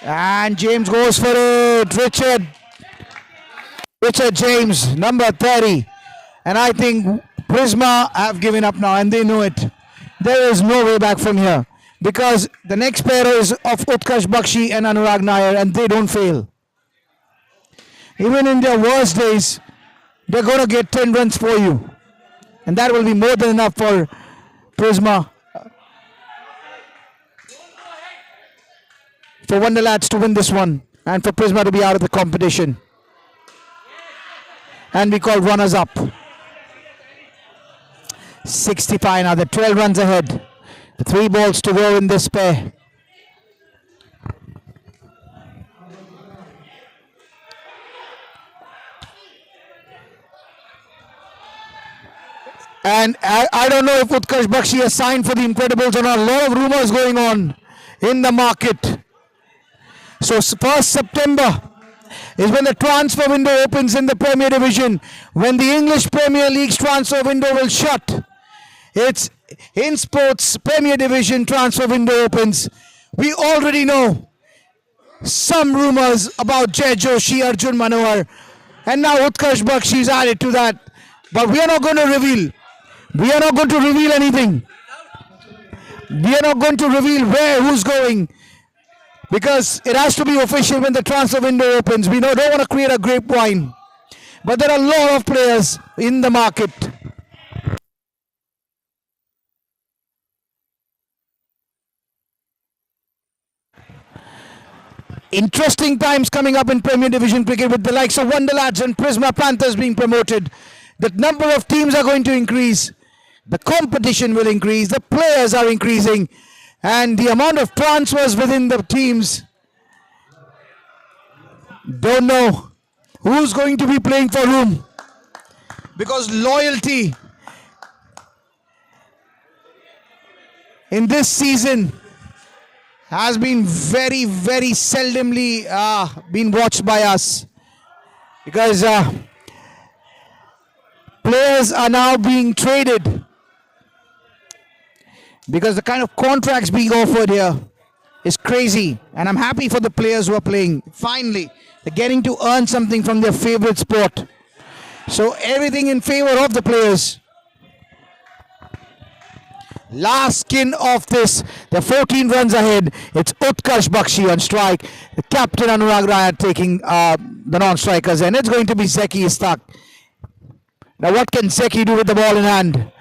And James goes for it. Richard James, number 30. And I think Prsma have given up now, and they know it. There is no way back from here, because the next pair is of Utkarsh Bakshi and Anurag Nair, and they don't fail. Even in their worst days, they're going to get 10 runs for you. And that will be more than enough for Prsma, for Wonderlads to win this one, and for Prsma to be out of the competition and be called runners up. 65 now, they're 12 runs ahead. 3 balls to go in this pair. And I don't know if Utkarsh Bakshi has signed for the Incredibles or not. A lot of rumors going on in the market. So 1st September is when the transfer window opens in the Premier Division. When the English Premier League's transfer window will shut, it's Insportz Premier Division transfer window opens. We already know some rumors about Jay Joshi, Arjun Manohar, and now Utkarsh Bakshi is added to that. But we are not going to reveal. We are not going to reveal anything. We are not going to reveal who's going, because it has to be official when the transfer window opens. We don't want to create a grapevine. But there are a lot of players in the market. Interesting times coming up in Premier Division cricket with the likes of Wonderlads and Prsma Panthers being promoted. The number of teams are going to increase. The competition will increase. The players are increasing. And the amount of transfers within the teams. Don't know who's going to be playing for whom. Because loyalty in this season has been very, very seldomly been watched by us. Because players are now being traded. Because the kind of contracts being offered here is crazy. And I'm happy for the players who are playing. Finally, they're getting to earn something from their favorite sport. So everything in favor of the players. Last skin of this. They're 14 runs ahead. It's Utkarsh Bakshi on strike. The captain Anurag Raya taking the non-strikers. And it's going to be Zeki Istaq. Now what can Zeki do with the ball in hand?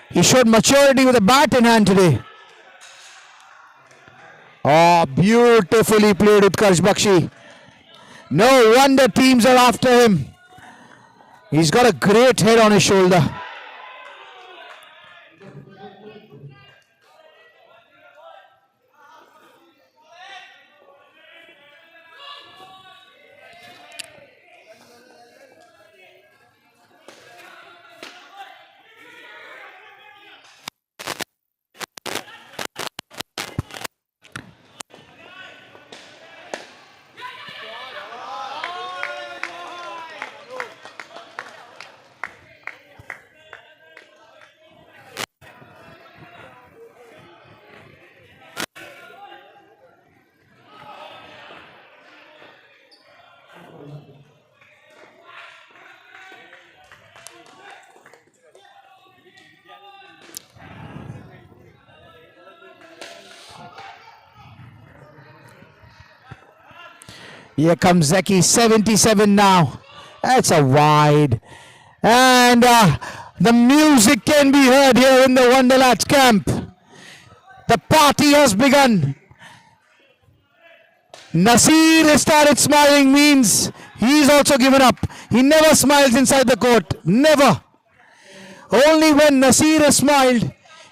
He showed maturity with a bat in hand today. Oh, beautifully played Utkarsh Bakshi. No wonder teams are after him. He's got a great head on his shoulder. Here comes Zeki, 77 now. That's a wide. And the music can be heard here in the Wonderlads camp. The party has begun. Nasir has started smiling, means he's also given up. He never smiles inside the court. Never. Only when Nasir has smiled,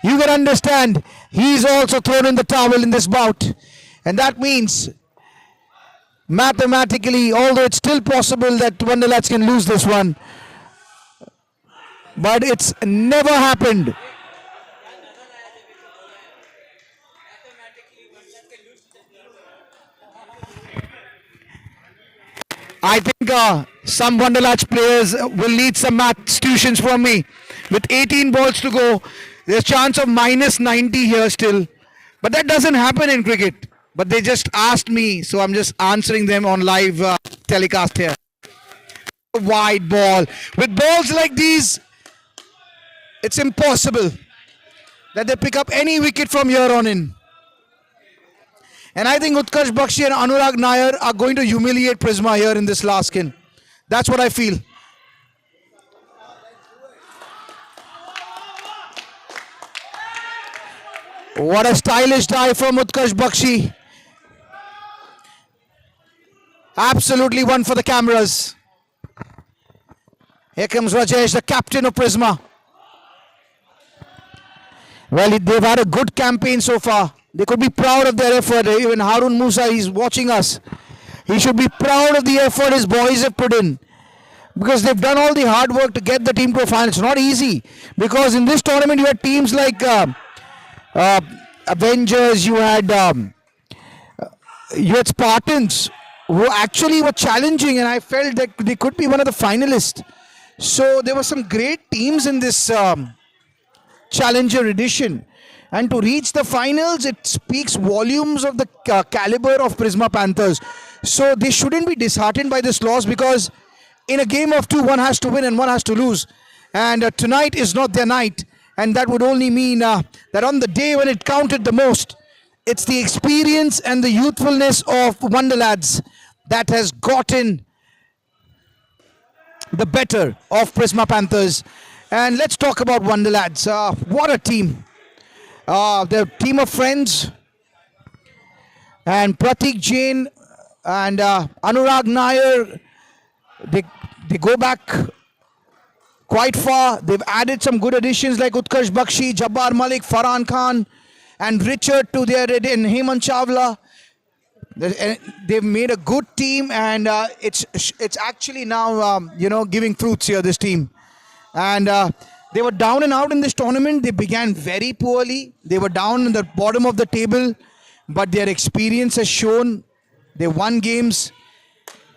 you can understand he's also thrown in the towel in this bout. And that means mathematically, although it's still possible that Wonderlads can lose this one, but it's never happened. I think some Wonderlads players will need some math tuitions from me. With 18 balls to go, there's a chance of minus 90 here still. But that doesn't happen in cricket. But they just asked me, so I'm just answering them on live telecast here. Wide ball. With balls like these, it's impossible that they pick up any wicket from here on in. And I think Utkarsh Bakshi and Anurag Nair are going to humiliate Prsma here in this last skin. That's what I feel. What a stylish dive from Utkarsh Bakshi. Absolutely one for the cameras. Here comes Rajesh, the captain of Prsma. Well, they've had a good campaign so far. They could be proud of their effort. Even Harun Musa, he's watching us. He should be proud of the effort his boys have put in, because they've done all the hard work to get the team to a final. It's not easy, because in this tournament you had teams like Avengers, you had Spartans who actually were challenging, and I felt that they could be one of the finalists. So there were some great teams in this Challenger edition, and to reach the finals, it speaks volumes of the caliber of Prsma Panthers. So they shouldn't be disheartened by this loss, because in a game of two, one has to win and one has to lose, and tonight is not their night, and that would only mean that on the day when it counted the most, it's the experience and the youthfulness of Wonderlads that has gotten the better of Prsma Panthers. And let's talk about Wonderlads. What a team. They're a team of friends. And Pratik Jain and Anurag Nair, they go back quite far. They've added some good additions like Utkarsh Bakshi, Jabbar Malik, Farhan Khan, and Richard to their and Hemant Chawla. They've made a good team, and it's actually now giving fruits here, this team. And they were down and out in this tournament. They began very poorly. They were down in the bottom of the table, but their experience has shown. They won games.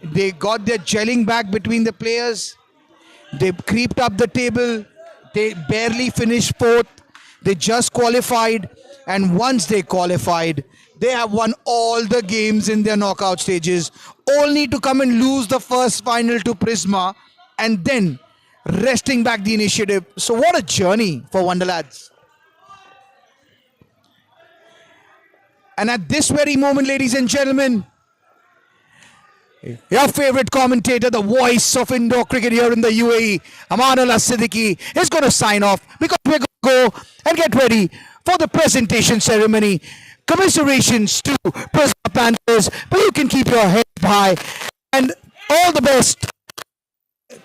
They got their gelling back between the players. They creeped up the table. They barely finished fourth. They just qualified, and once they qualified, they have won all the games in their knockout stages, only to come and lose the first final to Prsma, and then wresting back the initiative. So what a journey for Wonderlads. And at this very moment, ladies and gentlemen, your favorite commentator, the voice of indoor cricket here in the UAE, Amanullah Siddiqui, is going to sign off, because we're going to go and get ready for the presentation ceremony. Commiserations to Prsma Panthers, but you can keep your head high, and all the best.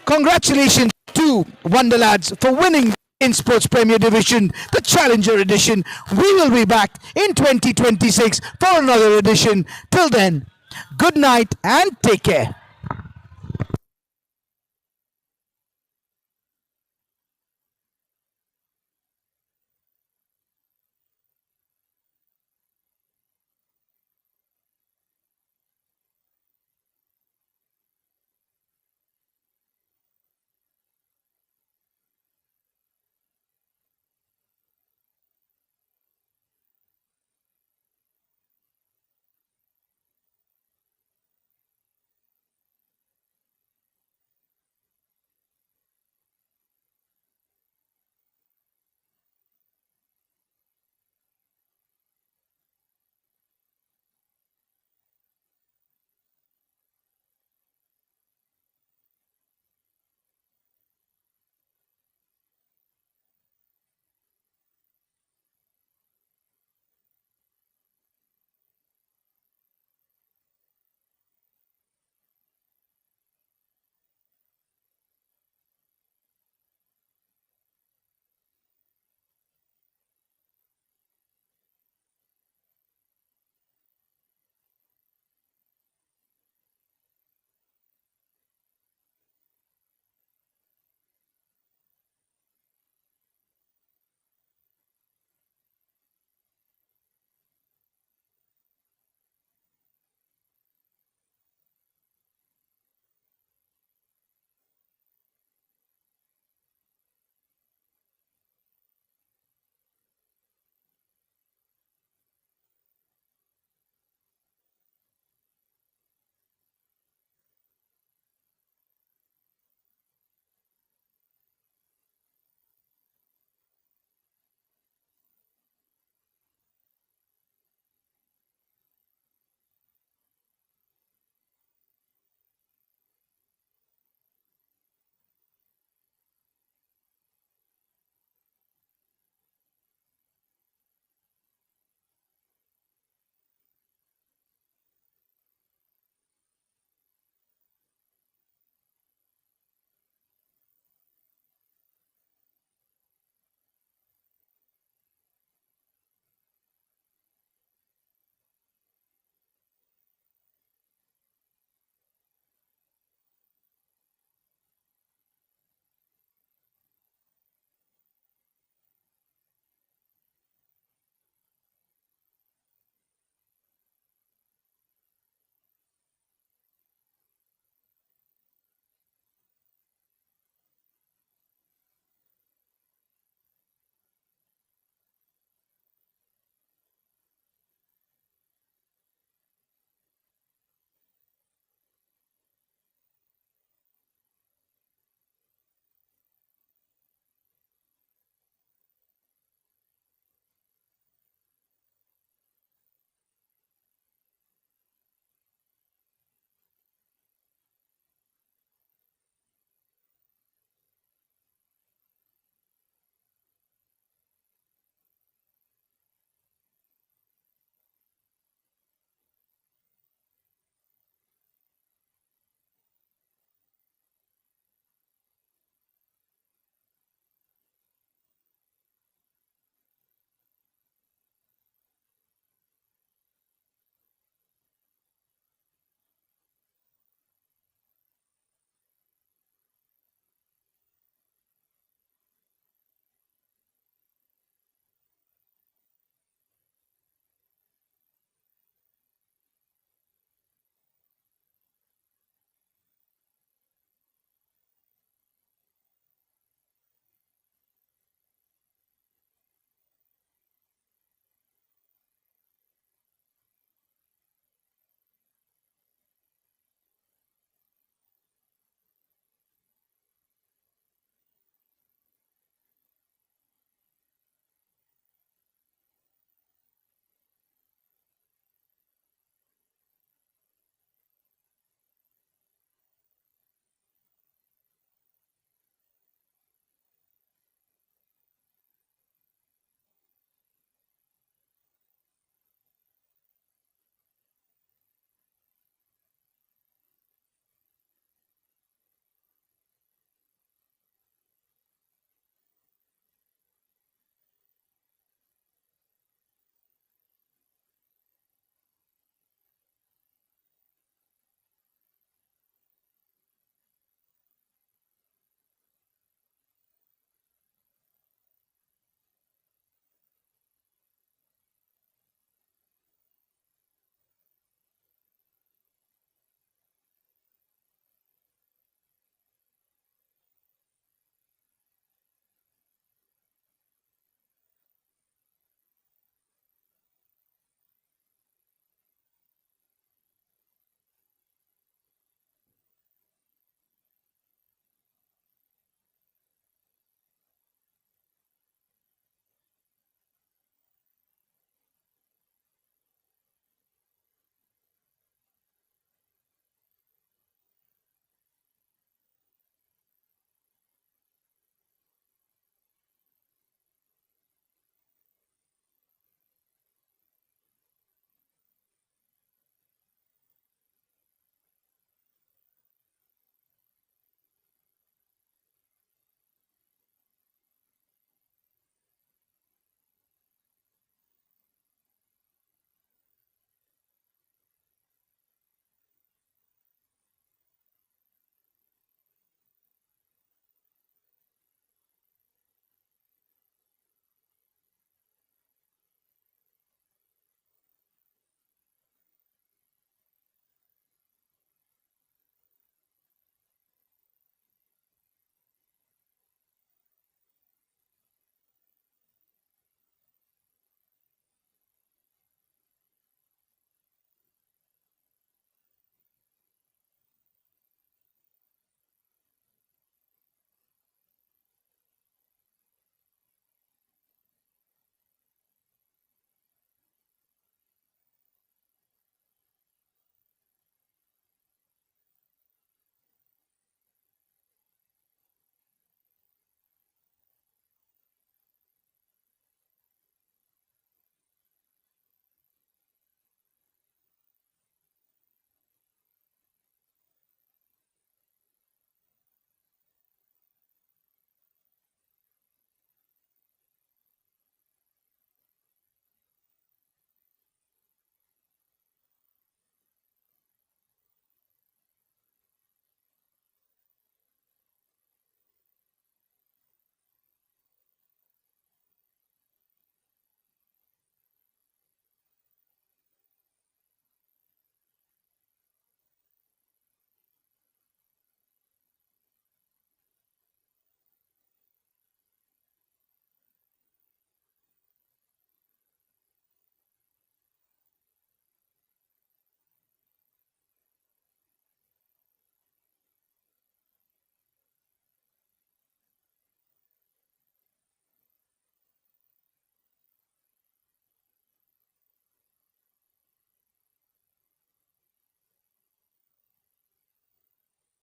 Congratulations to Wonderlads for winning Insportz Premier Division, the Challenger Edition. We will be back in 2026 for another edition. Till then, good night and take care.